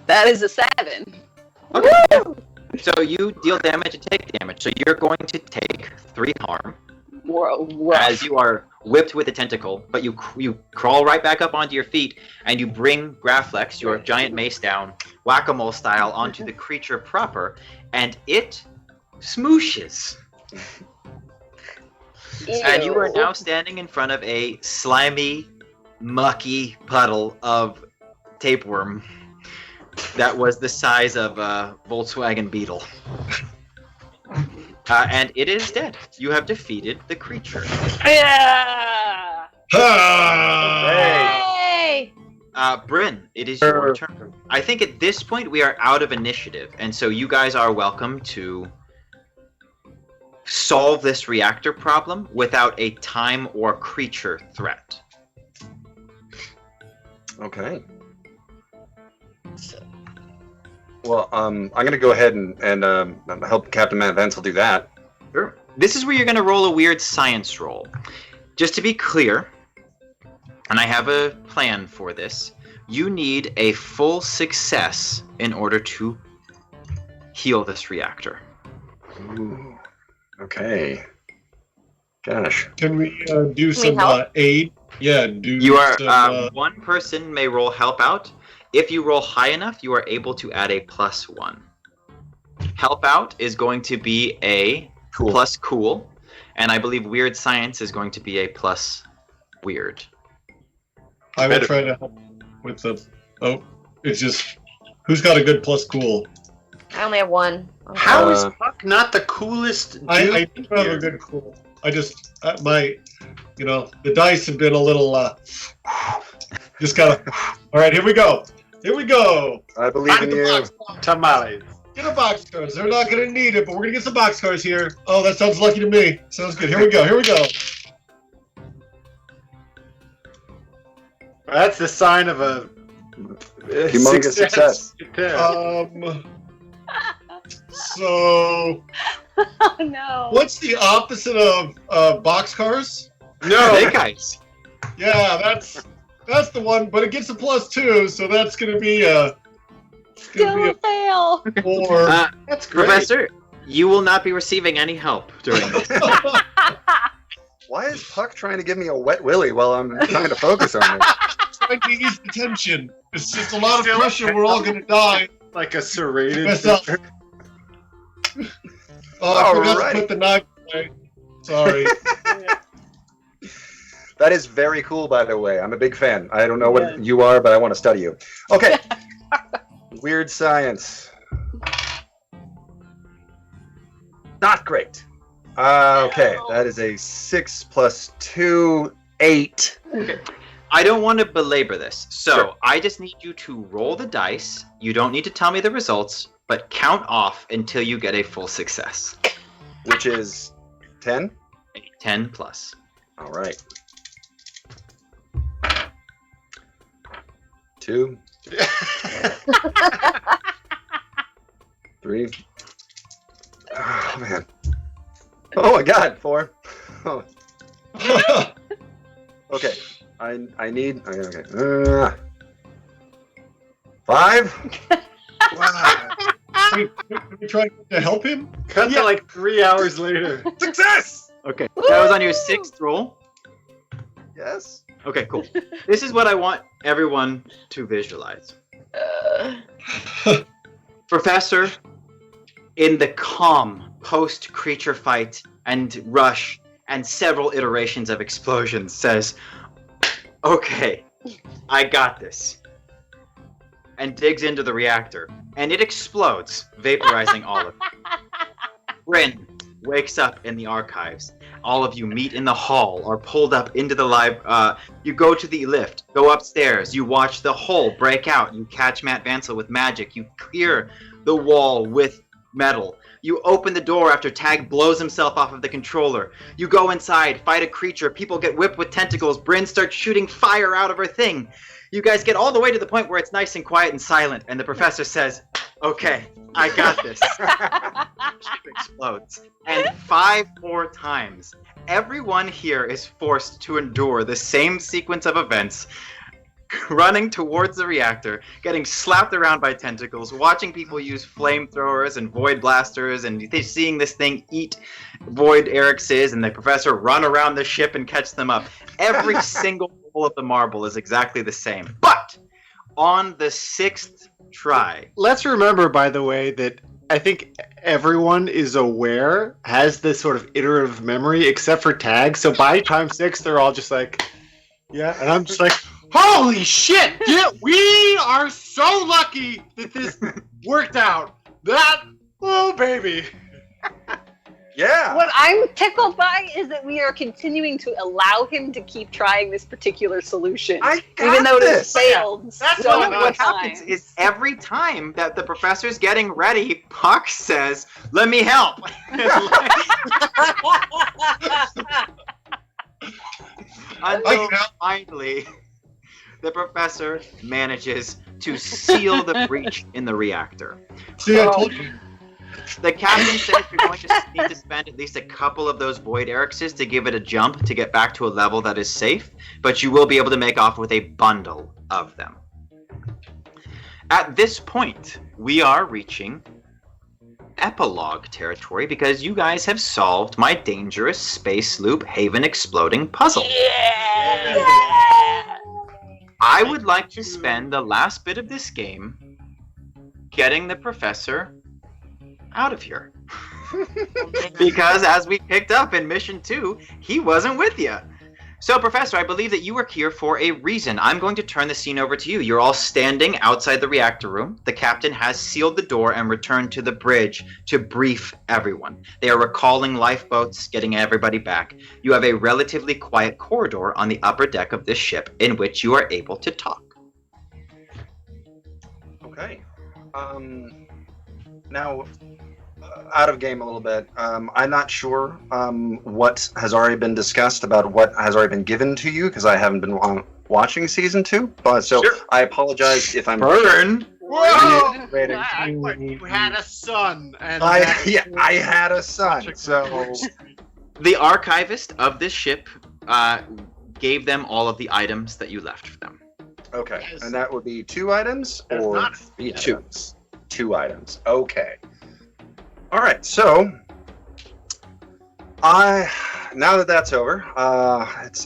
That is a 7. Okay. So you deal damage and take damage. So you're going to take 3 harm as you are whipped with a tentacle, but you crawl right back up onto your feet and you bring Graflex, your giant mace, down whack-a-mole style onto the creature proper, and it smooshes. And you are now standing in front of a slimy, mucky puddle of tapeworm that was the size of a Volkswagen Beetle. And it is dead. You have defeated the creature. Yeah! Hey! Bryn, it is your turn. I think at this point we are out of initiative, and so you guys are welcome to solve this reactor problem without a time or creature threat. Okay. Well, I'm going to go ahead and help Captain Matt Vancel do that. Sure. This is where you're going to roll a weird science roll. Just to be clear, and I have a plan for this, you need a full success in order to heal this reactor. Ooh. Okay. Gosh. Can we do some help? aid? Yeah, do You are some, one person may roll help out. If you roll high enough, you are able to add a +1. Help out is going to be a plus cool, and I believe weird science is going to be a plus weird. I will try to help with the. Oh, it's just who's got a good plus cool. I only have one. How is Puck not the coolest dude? I do have a good cool. I just the dice have been a little. Just gotta. All right, here we go. Here we go. I believe in you. Tamales. Get a boxcars. They're not gonna need it, but we're gonna get some boxcars here. Oh, that sounds lucky to me. Sounds good. Here we go. Here we go. That's the sign of a Humongous success. So, Oh no. what's the opposite of boxcars? No. Snake eyes. Yeah, that's the one, but it gets a +2, so that's gonna be a. Still a fail. 4. That's great. Professor, you will not be receiving any help during this. Why is Puck trying to give me a wet willy while I'm trying to focus on it? Trying to ease the tension. It's just a lot of pressure. We're all gonna die. Like a serrated. Mess up. Oh, I forgot Alrighty. to put the knife away. Sorry. That is very cool, by the way. I'm a big fan. I don't know what you are, but I want to study you. Okay. Weird science. Not great. Okay, that is a 6 + 2, 8. Okay. I don't want to belabor this, so Sure. I just need you to roll the dice. You don't need to tell me the results, but count off until you get a full success. Which is 10. 10 plus. All right. 2. 3. Oh man. Oh my God, 4. Oh, okay. I need. Okay. 5. Wow. Wait, can we try to help him? Cut to like 3 hours later. Success. Okay, that was on your 6th roll. Yes. Okay, cool. This is what I want everyone to visualize. Professor, in the calm post-creature fight and rush and several iterations of explosions, says, "Okay, I got this," and digs into the reactor, and it explodes, vaporizing all of it. Bryn wakes up in the archives. All of you meet in the hall, are pulled up into the you go to the lift, go upstairs, you watch the hole break out, you catch Matt Vancel with magic, you clear the wall with metal. You open the door after Tag blows himself off of the controller. You go inside, fight a creature, people get whipped with tentacles, Bryn starts shooting fire out of her thing. You guys get all the way to the point where it's nice and quiet and silent, and the professor says, "Okay, I got this." Ship explodes. And 5 more times, everyone here is forced to endure the same sequence of events, running towards the reactor, getting slapped around by tentacles, watching people use flamethrowers and void blasters, and seeing this thing eat Void Eric's and the professor run around the ship and catch them up. Every single roll of the marble is exactly the same. But on the 6th try, Let's remember, by the way, that I think everyone is aware, has this sort of iterative memory, except for Tag. So by time 6, they're all just like, yeah. And I'm just like, holy shit! Yeah, we are so lucky that this worked out. Oh, baby. Yeah. What I'm tickled by is that we are continuing to allow him to keep trying this particular solution, I got even though it has this. failed That's so what many what times. happens is every time that the professor's getting ready, Puck says, "Let me help." Until finally, the professor manages to seal the breach in the reactor. See, I told you. The captain says you're going to need to spend at least a couple of those Void Ericses to give it a jump to get back to a level that is safe, but you will be able to make off with a bundle of them. At this point, we are reaching epilogue territory because you guys have solved my dangerous space loop Haven exploding puzzle. Yeah! I would like to spend the last bit of this game getting the professor out of here. Because as we picked up in mission 2, he wasn't with you. So, Professor, I believe that you were here for a reason. I'm going to turn the scene over to you. You're all standing outside the reactor room. The captain has sealed the door and returned to the bridge to brief everyone. They are recalling lifeboats, getting everybody back. You have a relatively quiet corridor on the upper deck of this ship in which you are able to talk. Okay. Now, out of game a little bit. I'm not sure what has already been discussed about what has already been given to you because I haven't been watching season 2. But so Sure. I apologize if I'm Burn! Whoa! Ready. You had a son, and I had a son. So The archivist of this ship gave them all of the items that you left for them. okay, Yes. and that would be 2 items There's or not 3 2. items? 2 items. Okay. All right. So now that that's over,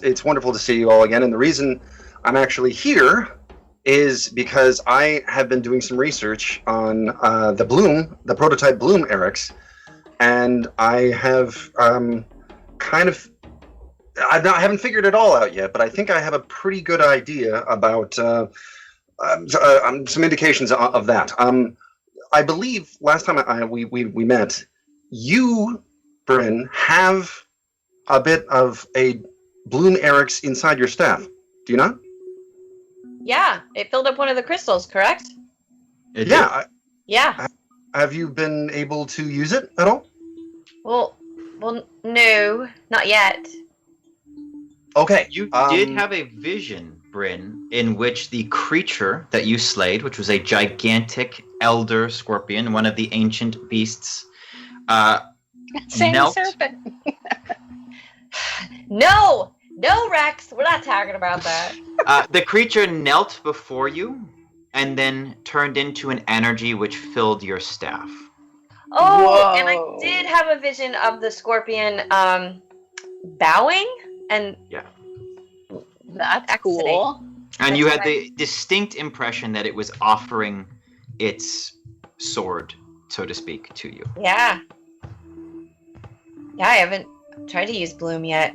it's wonderful to see you all again. And the reason I'm actually here is because I have been doing some research on the prototype Bloom Erics, and I have I haven't figured it all out yet, but I think I have a pretty good idea about some indications of that. I believe last time we met, you, Bryn, have a bit of a Bloom Erics inside your staff. Do you not? Yeah, it filled up one of the crystals, correct? Yeah. Yeah. Have you been able to use it at all? Well, no, not yet. Okay. You did have a vision, Bryn, in which the creature that you slayed, which was a gigantic elder scorpion, one of the ancient beasts, Same Knelt. serpent. No, Rex, we're not talking about that. the creature knelt before you and then turned into an energy which filled your staff. Oh, and I Whoa. did have a vision of the scorpion bowing and That's Accident. cool. And you That's had the distinct impression that it was offering its sword, so to speak, to you. yeah. Yeah, I haven't tried to use Bloom yet.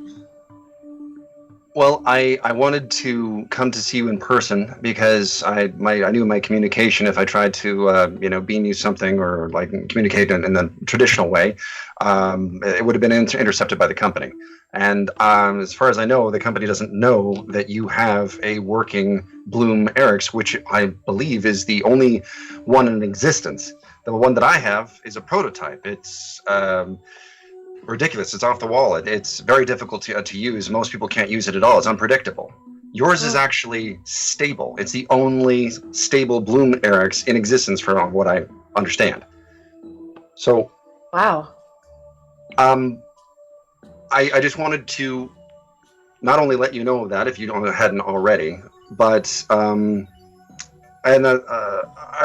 Well, I wanted to come to see you in person because I knew my communication, if I tried to beam you something or like communicate in the traditional way, it would have been intercepted by the company. And as far as I know, the company doesn't know that you have a working Bloom Erics, which I believe is the only one in existence. The one that I have is a prototype. It's ridiculous. It's off the wall. It's very difficult to use. Most people can't use it at all. It's unpredictable. Yours is actually stable. It's the only stable Bloom Erics in existence, from what I understand. So, Wow. I just wanted to not only let you know that if you hadn't already, but I'd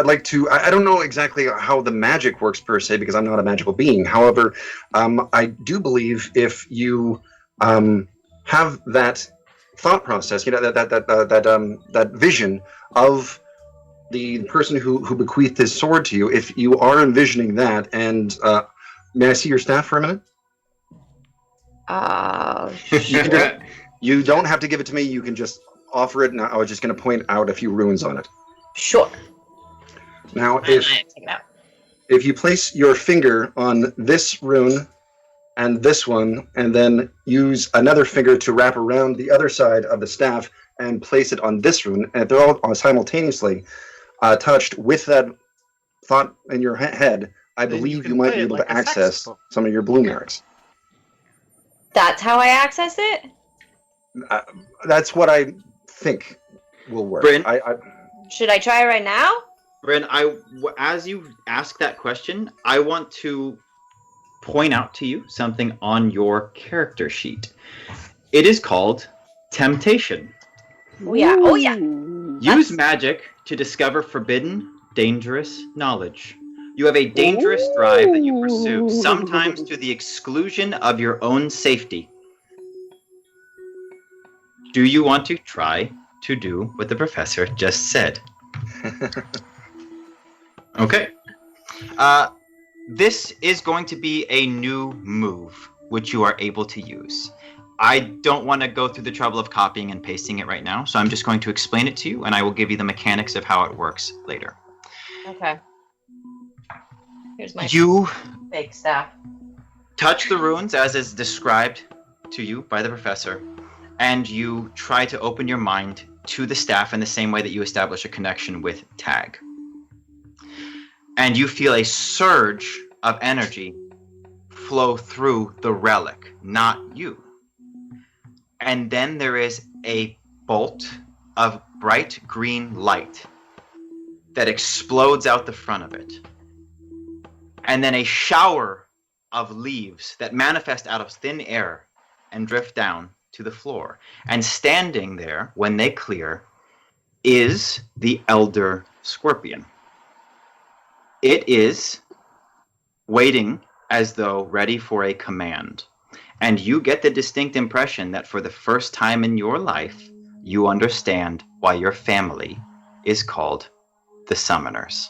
like to. I don't know exactly how the magic works per se because I'm not a magical being. However, I do believe if you have that thought process, that vision of the person who bequeathed his sword to you, if you are envisioning that, and may I see your staff for a minute? You don't have to give it to me. You can just offer it, and I was just going to point out a few runes on it. Sure. Now, Take it out. if you place your finger on this rune and this one, and then use another finger to wrap around the other side of the staff and place it on this rune, and they're all simultaneously touched with that thought in your head, I Then you believe can you might play be it able like to a access saxophone. some of your Bloom Erics. That's how I access it? That's what I think. will work. Bryn? Should I try right now? Bryn, as you ask that question, I want to point out to you something on your character sheet. It is called Temptation. Oh yeah. Oh yeah. Use magic to discover forbidden, dangerous knowledge. You have a dangerous drive that you pursue, sometimes to the exclusion of your own safety. Do you want to try to do what the professor just said? Okay. This is going to be a new move, which you are able to use. I don't want to go through the trouble of copying and pasting it right now, so I'm just going to explain it to you, and I will give you the mechanics of how it works later. Okay. Here's my fake staff. Touch the runes as is described to you by the professor, and you try to open your mind to the staff in the same way that you establish a connection with Tag. And you feel a surge of energy flow through the relic, not you. And then there is a bolt of bright green light that explodes out the front of it. And then a shower of leaves that manifest out of thin air and drift down to the floor. And standing there, when they clear, is the Elder Scorpion. It is waiting as though ready for a command. And you get the distinct impression that for the first time in your life, you understand why your family is called the Summoners.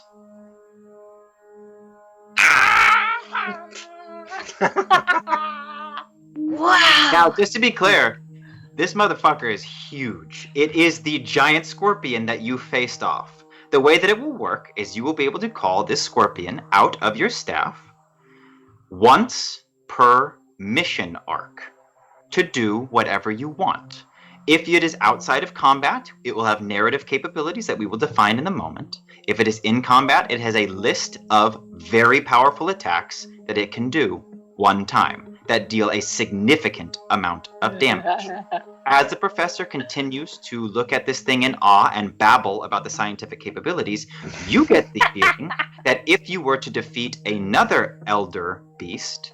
Wow. Now, just to be clear, this motherfucker is huge. It is the giant scorpion that you faced off. The way that it will work is you will be able to call this scorpion out of your staff once per mission arc to do whatever you want. If it is outside of combat, it will have narrative capabilities that we will define in a moment. If it is in combat, it has a list of very powerful attacks that it can do one time that deal a significant amount of damage. As the professor continues to look at this thing in awe and babble about the scientific capabilities, you get the feeling that if you were to defeat another elder beast,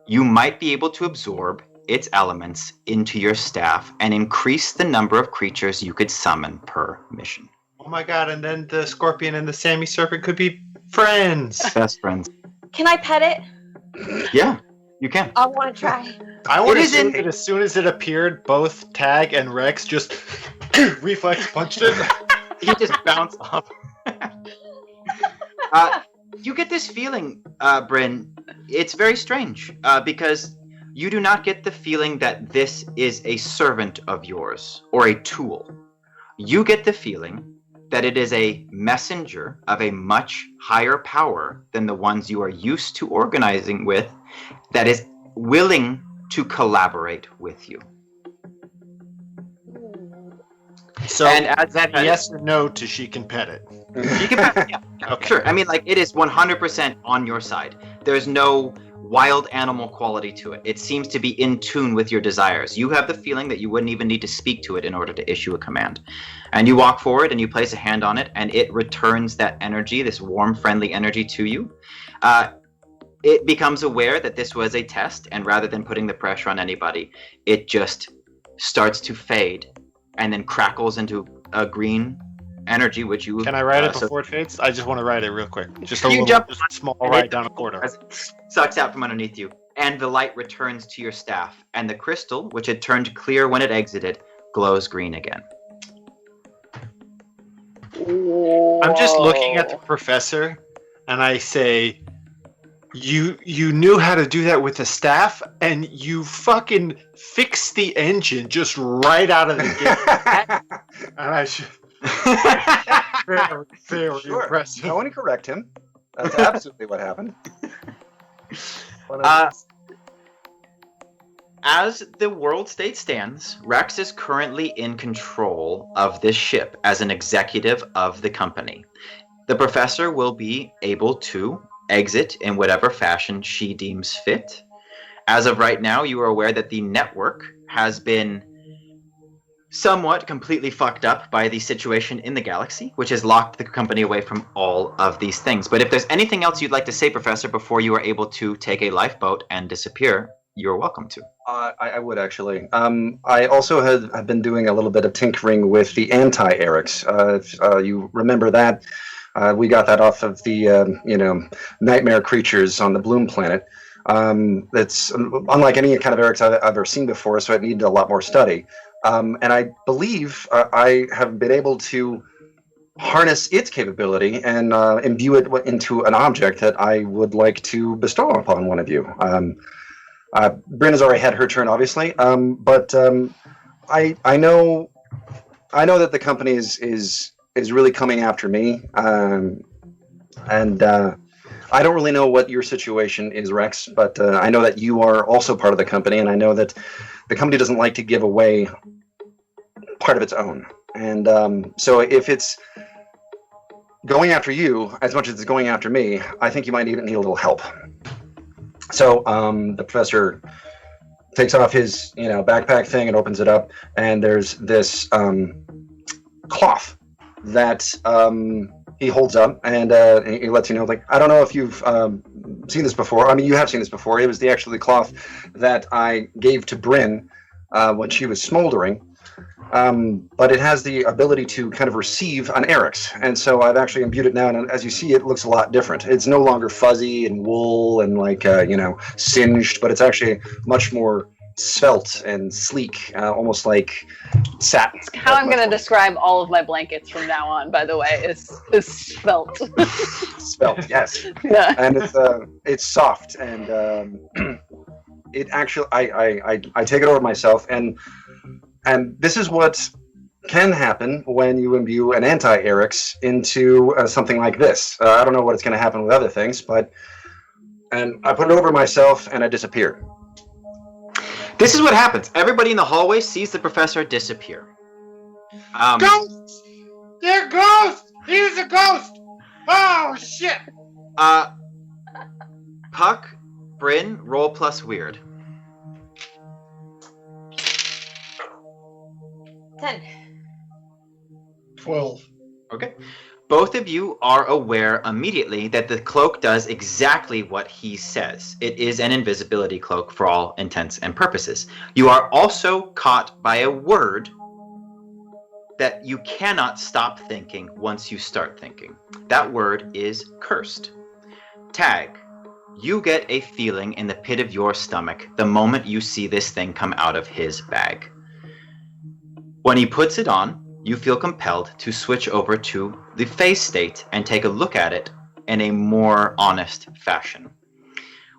you might be able to absorb its elements into your staff and increase the number of creatures you could summon per mission. Oh my god, and then the scorpion and the Sammy serpent could be friends. Best friends. Can I pet it? Yeah, you can. I want to try. I would It is assume in- that as soon as it appeared, both Tag and Rex just reflex punched it. You just bounce off. You get this feeling, Bryn. It's very strange because you do not get the feeling that this is a servant of yours or a tool. You get the feeling that it is a messenger of a much higher power than the ones you are used to organizing with, that is willing to collaborate with you. So, And as that that yes or no to she can pet it. You can pass, yeah. Okay. Sure. I mean, like, it is 100% on your side. There's no wild animal quality to it. It seems to be in tune with your desires. You have the feeling that you wouldn't even need to speak to it in order to issue a command. And you walk forward and you place a hand on it, and it returns that energy, this warm, friendly energy to you. It becomes aware that this was a test, and rather than putting the pressure on anybody, it just starts to fade and then crackles into a green energy, which you Can I ride it so- before it fades? I just want to ride it real quick. Just a You little, jump just a small and ride it- down a corridor. as it sucks out from underneath you, and the light returns to your staff, and the crystal, which had turned clear when it exited, glows green again. I'm just looking at the professor, and I say, "You knew how to do that with the staff, and you fucking fixed the engine just right out of the gate." And I should very, very Sure. impressive. No one can correct him. That's absolutely what happened. As the world state stands, Rex is currently in control of this ship as an executive of the company. The professor will be able to exit in whatever fashion she deems fit. As of right now, you are aware that the network has been somewhat completely fucked up by the situation in the galaxy, which has locked the company away from all of these things. But if there's anything else you'd like to say, Professor, before you are able to take a lifeboat and disappear, you're welcome to. I would actually. I also have been doing a little bit of tinkering with the anti-Erics. If you remember that, we got that off of the nightmare creatures on the Bloom planet. That's unlike any kind of Erics I've ever seen before, so it needed a lot more study. And I believe I have been able to harness its capability and imbue it into an object that I would like to bestow upon one of you. Bryn has already had her turn, obviously, but I know that the company is really coming after me, and I don't really know what your situation is, Rex, but I know that you are also part of the company, and I know that the company doesn't like to give away part of its own. And so if it's going after you as much as it's going after me, I think you might even need a little help. So the professor takes off his backpack thing and opens it up, and there's this cloth that he holds up, and he lets you know, like, I don't know if you've seen this before. I mean, you have seen this before. It was the cloth that I gave to Bryn when she was smoldering. But it has the ability to kind of receive an Eric's, and so I've actually imbued it now, and as you see, it looks a lot different. It's no longer fuzzy and wool and singed, but it's actually much more svelte and sleek, almost like satin. It's how I'm going to describe all of my blankets from now on, by the way, is svelte. Svelte, yes. Yeah. And it's soft, and it actually, I take it over myself, and this is what can happen when you imbue an anti-Eric's into something like this. I don't know what's going to happen with other things, and I put it over myself, and I disappear. This is what happens. Everybody in the hallway sees the professor disappear. Ghost! They're ghost! He's a ghost! Oh, shit! Puck, Bryn, roll plus weird. 10. 12. Okay. Both of you are aware immediately that the cloak does exactly what he says. It is an invisibility cloak for all intents and purposes. You are also caught by a word that you cannot stop thinking once you start thinking. That word is cursed. Tag, you get a feeling in the pit of your stomach the moment you see this thing come out of his bag. When he puts it on, you feel compelled to switch over to the phase state and take a look at it in a more honest fashion.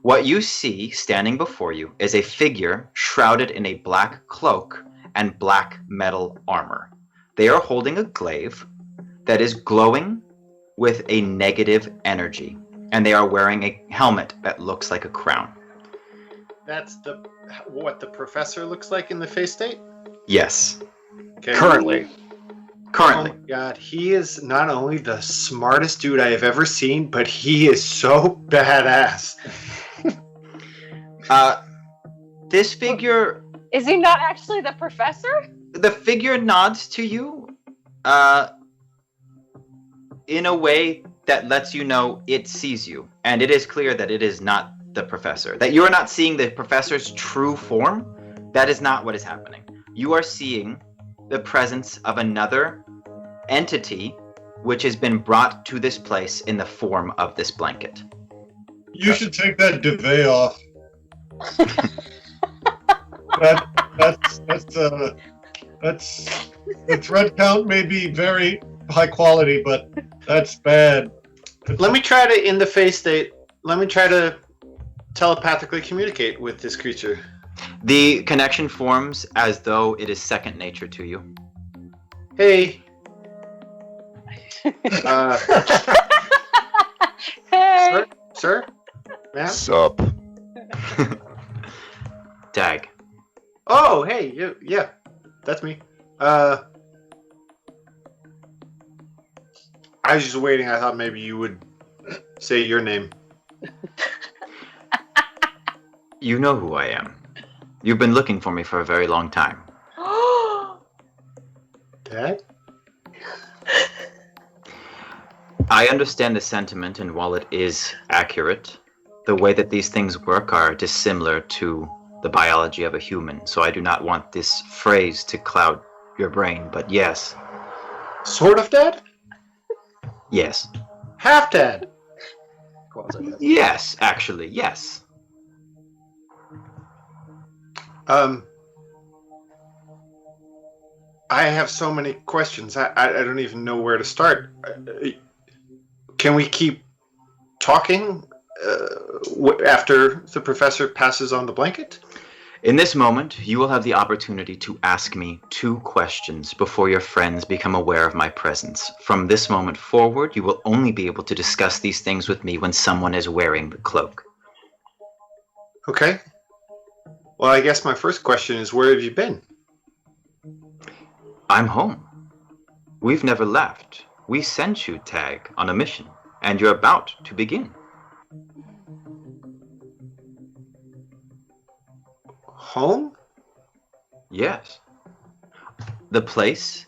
What you see standing before you is a figure shrouded in a black cloak and black metal armor. They are holding a glaive that is glowing with a negative energy, and they are wearing a helmet that looks like a crown. That's what the professor looks like in the face state? Yes. Okay. Currently. Currently. Oh my god, he is not only the smartest dude I have ever seen, but he is so badass. This figure... Is he not actually the professor? The figure nods to you in a way that lets you know it sees you. And it is clear that it is not the professor. That you are not seeing the professor's true form. That is not what is happening. You are seeing the presence of another entity which has been brought to this place in the form of this blanket. You should take that duvet off. That's the thread count may be very high quality, but that's bad. Let me try to, in the face state, let me try to telepathically communicate with this creature. The connection forms as though it is second nature to you. Hey. Hey! Sir? Ma'am? Sup? Dag. Oh, hey, yeah, that's me. I was just waiting. I thought maybe you would say your name. You know who I am. You've been looking for me for a very long time. I understand the sentiment, and while it is accurate, the way that these things work are dissimilar to the biology of a human, so I do not want this phrase to cloud your brain, but yes. Sort of dead? Yes. Half dead? Yes, actually, yes. I have so many questions. I don't even know where to start. Can we keep talking after the professor passes on the blanket? In this moment, you will have the opportunity to ask me 2 questions before your friends become aware of my presence. From this moment forward, you will only be able to discuss these things with me when someone is wearing the cloak. Okay. Well, I guess my first question is, where have you been? I'm home. We've never left. We sent you, Tag, on a mission, and you're about to begin. Home? Yes. The place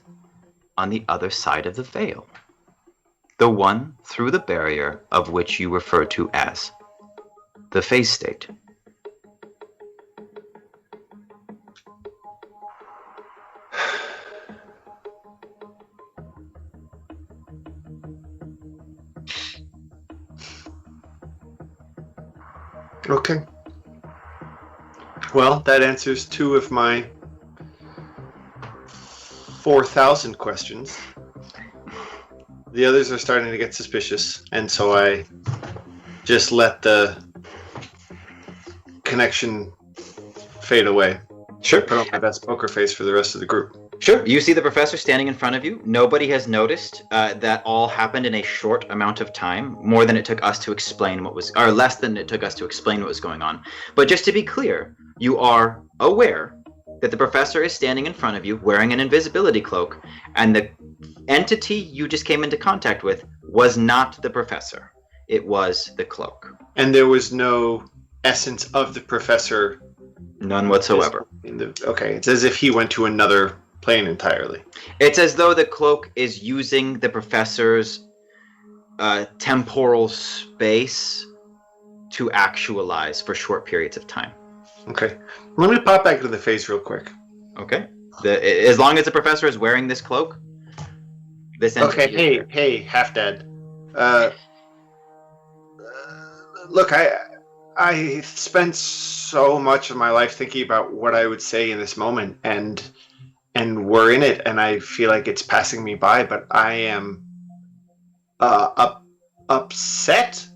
on the other side of the veil. The one through the barrier of which you refer to as the phase state. Okay. Well, that answers 2 of my 4,000 questions. The others are starting to get suspicious, and so I just let the connection fade away. Sure. Put on my best poker face for the rest of the group. Sure. You see the professor standing in front of you. Nobody has noticed that all happened in a short amount of time, more than it took us to explain what was, or less than it took us to explain what was going on. But just to be clear, you are aware that the professor is standing in front of you wearing an invisibility cloak, and the entity you just came into contact with was not the professor. It was the cloak. And there was no essence of the professor. None whatsoever. Okay, it's as if he went to another plane entirely. It's as though the cloak is using the professor's temporal space to actualize for short periods of time. Okay. Let me pop back to the face real quick. Okay. As long as the professor is wearing this cloak, this entity is there. Hey, half dead. Look, I spent so much of my life thinking about what I would say in this moment, and we're in it, and I feel like it's passing me by, but I am upset.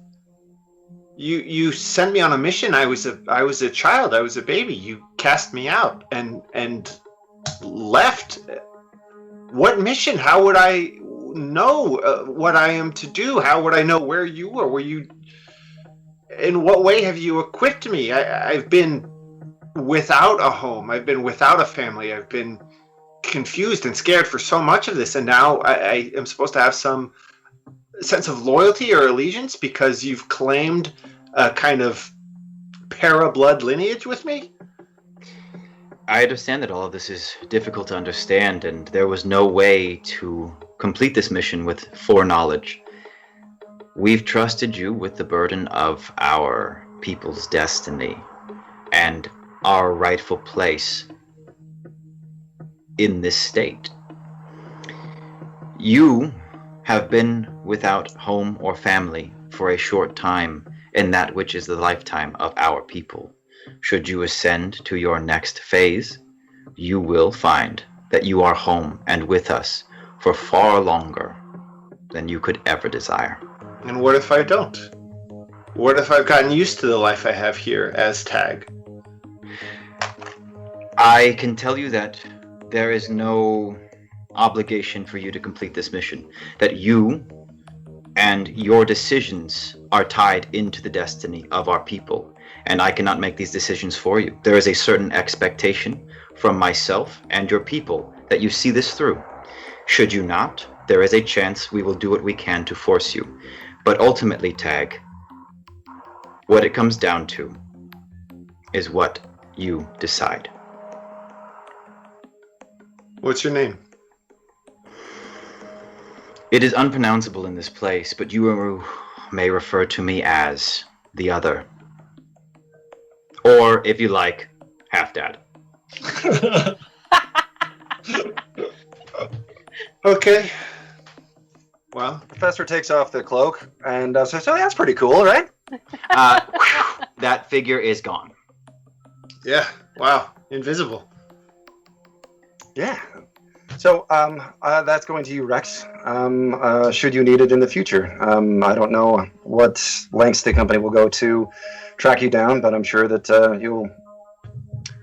You sent me on a mission. I was a child. I was a baby. You cast me out and left. What mission? How would I know what I am to do? How would I know where you were? Were you? In what way have you equipped me? I've been without a home. I've been without a family. I've been confused and scared for so much of this, and now I am supposed to have some sense of loyalty or allegiance because you've claimed a kind of para-blood lineage with me? I understand that all of this is difficult to understand, and there was no way to complete this mission with foreknowledge. We've trusted you with the burden of our people's destiny and our rightful place in this state. You have been without home or family for a short time in that which is the lifetime of our people. Should you ascend to your next phase, you will find that you are home and with us for far longer than you could ever desire. And what if I don't? What if I've gotten used to the life I have here as Tag? I can tell you that there is no obligation for you to complete this mission, that you and your decisions are tied into the destiny of our people, and I cannot make these decisions for you. There is a certain expectation from myself and your people that you see this through. Should you not, there is a chance we will do what we can to force you. But ultimately, Tag, what it comes down to is what you decide. What's your name? It is unpronounceable in this place, but you may refer to me as the other. Or, if you like, half-dad. Okay. Well, Professor takes off the cloak and says, "So that's pretty cool, right?" That figure is gone. yeah. Wow. Invisible. Yeah. So that's going to you, Rex. Should you need it in the future, I don't know what lengths the company will go to track you down, but I'm sure that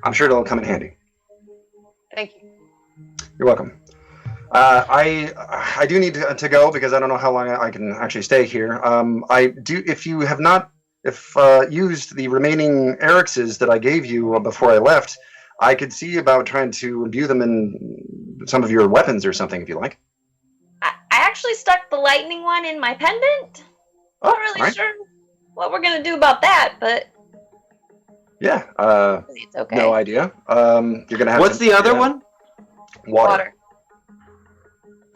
I'm sure it'll come in handy. Thank you. You're welcome. I do need to go because I don't know how long I can actually stay here. I do. If you have not used the remaining Eric's that I gave you before I left, I could see about trying to imbue them in some of your weapons or something, if you like. I actually stuck the lightning one in my pendant. Oh, Not really all right. sure what we're gonna do about that, but Yeah. it's okay. No idea. You're gonna have. What's the other one? Water.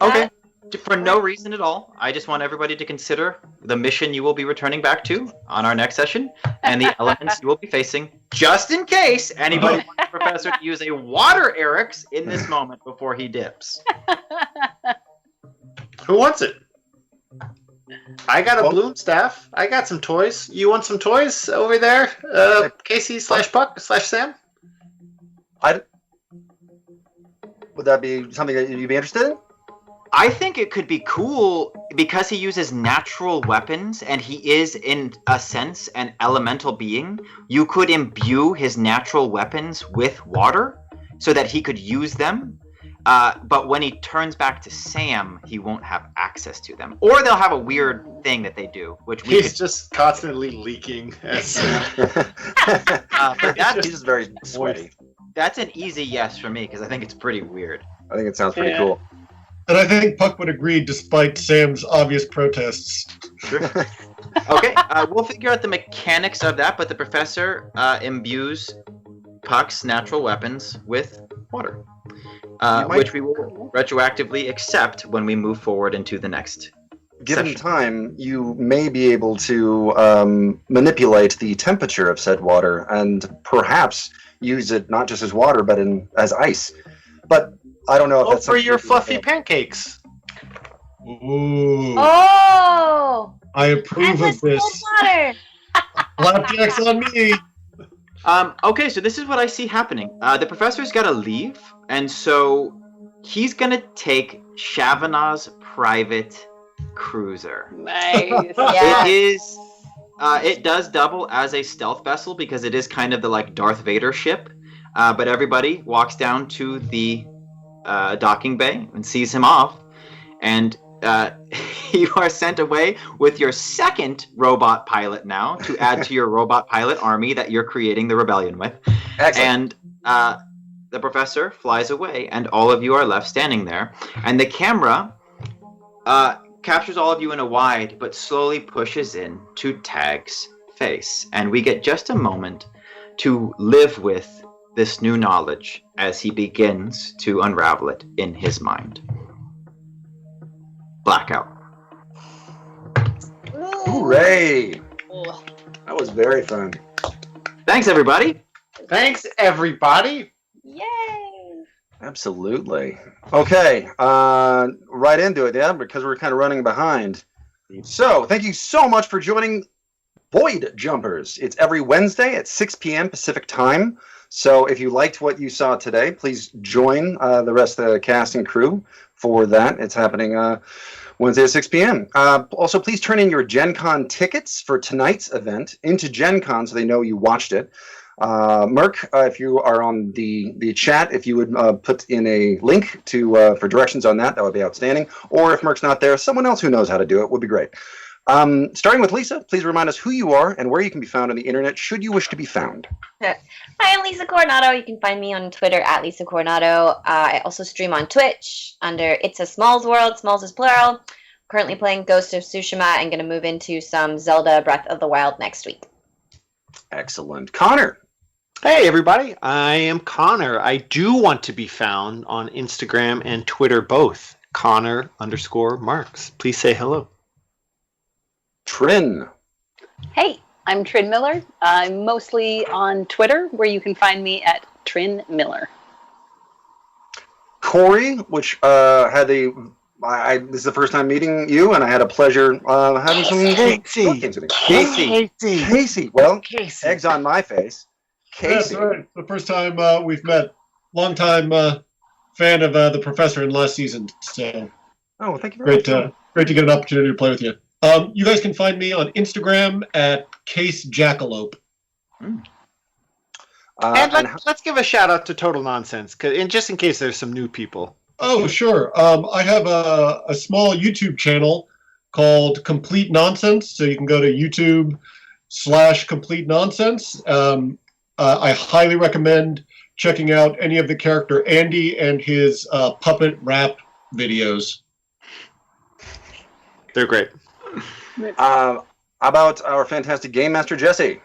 Okay. For no reason at all. I just want everybody to consider the mission you will be returning back to on our next session and the elements you will be facing, just in case anybody wants the professor to use a water Eric's in this moment before he dips. Who wants it? I got a bloom staff. I got some toys. You want some toys over there? Casey/Puck/Sam? Would that be something that you'd be interested in? I think it could be cool because he uses natural weapons and he is, in a sense, an elemental being. You could imbue his natural weapons with water so that he could use them. But when he turns back to Sam, he won't have access to them. Or they'll have a weird thing that they do, which we He's just constantly leaking. But that's, He's just very sweaty. that's an easy yes for me because I think it's pretty weird. I think it sounds pretty Yeah. cool. And I think Puck would agree despite Sam's obvious protests. Okay, we'll figure out the mechanics of that, but the professor imbues Puck's natural weapons with water, which we will retroactively accept when we move forward into the next Given session. time, you may be able to manipulate the temperature of said water and perhaps use it not just as water but as ice. But I don't know if that's For something your you can fluffy do. pancakes. Ooh. Oh! I approve of Endless this. cold water! Flapjacks on me. Okay, so this is what I see happening. The professor's got to leave, and so he's going to take Shavanah's private cruiser. Nice. Yeah. It is. It does double as a stealth vessel because it is kind of the like Darth Vader ship. But everybody walks down to the docking bay and sees him off, and you are sent away with your second robot pilot now to add to your robot pilot army that you're creating the rebellion with. Excellent. And the professor flies away, and all of you are left standing there. And the camera captures all of you in a wide, but slowly pushes in to Tag's face. And we get just a moment to live with this new knowledge as he begins to unravel it in his mind. Blackout. Hooray! That was very fun. Thanks, everybody. Thanks, everybody. Yay! Absolutely. Okay, right into it, yeah, because we're kind of running behind. So, thank you so much for joining Void Jumpers. It's every Wednesday at 6 p.m. Pacific Time. So, if you liked what you saw today, please join the rest of the cast and crew for that. It's happening Wednesday at 6 p.m. Also, please turn in your Gen Con tickets for tonight's event into Gen Con so they know you watched it. Merc, if you are on the chat, if you would put in a link to for directions on that, that would be outstanding. Or if Merc's not there, someone else who knows how to do it would be great. Starting with Lisa, please remind us who you are and where you can be found on the internet should you wish to be found. Hi, I'm Lisa Coronado. You can find me on Twitter at Lisa Coronado. I also stream on Twitch under It's a Smalls World. Smalls is plural. Currently playing Ghost of Tsushima and going to move into some Zelda Breath of the Wild next week. Excellent. Connor. Hey, everybody. I am Connor. I do want to be found on Instagram and Twitter both Connor_Marks. Please say hello. Trin. Hey, I'm Trin Miller. I'm mostly on Twitter, where you can find me at Trin Miller. Corey, which had the this is the first time meeting you, and I had a pleasure having some board games with you. Casey. Well, Casey. eggs on my face. That's Casey. right. The first time we've met. Long time fan of the Professor in last season. So Oh, well, thank you very great, much. great to get an opportunity to play with you. You guys can find me on Instagram at Case Jackalope. And And let's give a shout out to Total Nonsense, and just in case there's some new people. Oh, sure. I have a small YouTube channel called Complete Nonsense. So you can go to YouTube/Complete Nonsense. I highly recommend checking out any of the character Andy and his puppet rap videos. They're great. how about our fantastic game master, Jesse?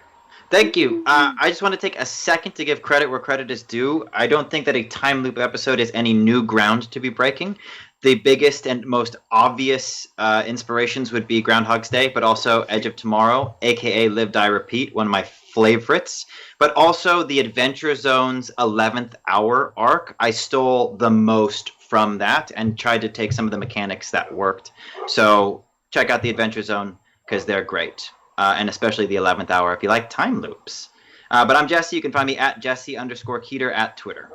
Thank you. I just want to take a second to give credit where credit is due. I don't think that a time loop episode is any new ground to be breaking. The biggest and most obvious inspirations would be Groundhog's Day, but also Edge of Tomorrow, aka Live, Die, Repeat, one of my favorites. But also the Adventure Zone's 11th Hour arc. I stole the most from that and tried to take some of the mechanics that worked. So check out the Adventure Zone because they're great. And especially the 11th Hour if you like time loops. But I'm Jesse. You can find me at Jesse_Keeter at Twitter.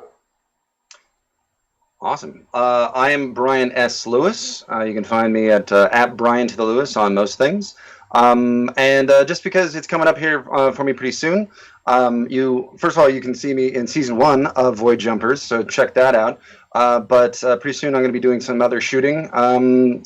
Awesome. I am Brian S. Lewis. You can find me at Brian to the Lewis on most things. And just because it's coming up here for me pretty soon, first of all, you can see me in season 1 of Void Jumpers, so check that out. But pretty soon I'm going to be doing some other shooting,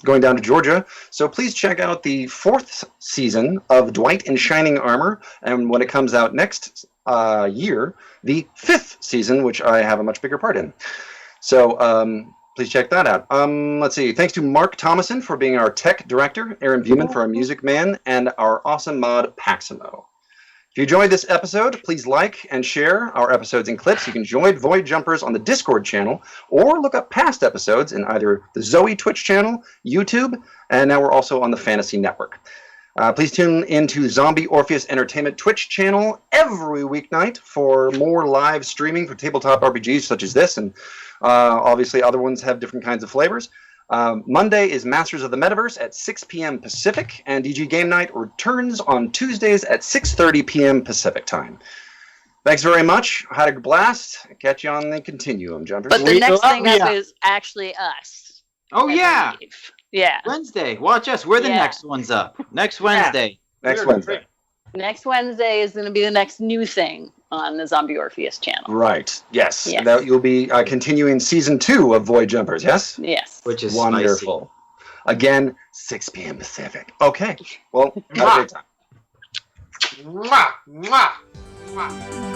going down to Georgia. So please check out the 4th season of Dwight in Shining Armor, and when it comes out next year, the 5th season, which I have a much bigger part in. So please check that out. Let's see. Thanks to Mark Thomason for being our tech director, Aaron Buman for our music man, and our awesome mod, Paximo. If you enjoyed this episode, please like and share our episodes and clips. You can join Void Jumpers on the Discord channel or look up past episodes in either the Zoe Twitch channel, YouTube, and now we're also on the Fantasy Network. Please tune into Zombie Orpheus Entertainment Twitch channel every weeknight for more live streaming for tabletop RPGs such as this, and obviously other ones have different kinds of flavors. Monday is Masters of the Metaverse at 6 p.m. Pacific, and DG Game Night returns on Tuesdays at 6:30 p.m. Pacific time. Thanks very much. Had a blast. Catch you on the Continuum, Jumpers. But the next thing up is actually us. Oh, yeah. Yeah. Wednesday. Watch us. We're the next ones up. Next Wednesday. Next Wednesday. Next Wednesday is going to be the next new thing on the Zombie Orpheus channel. Right. Yes. Yes. That you'll be continuing season 2 of Void Jumpers. Yes. Yes. Which is wonderful. Spicy. Again, 6 p.m. Pacific. Okay. Well, have a great time. Mwah, mwah, mwah.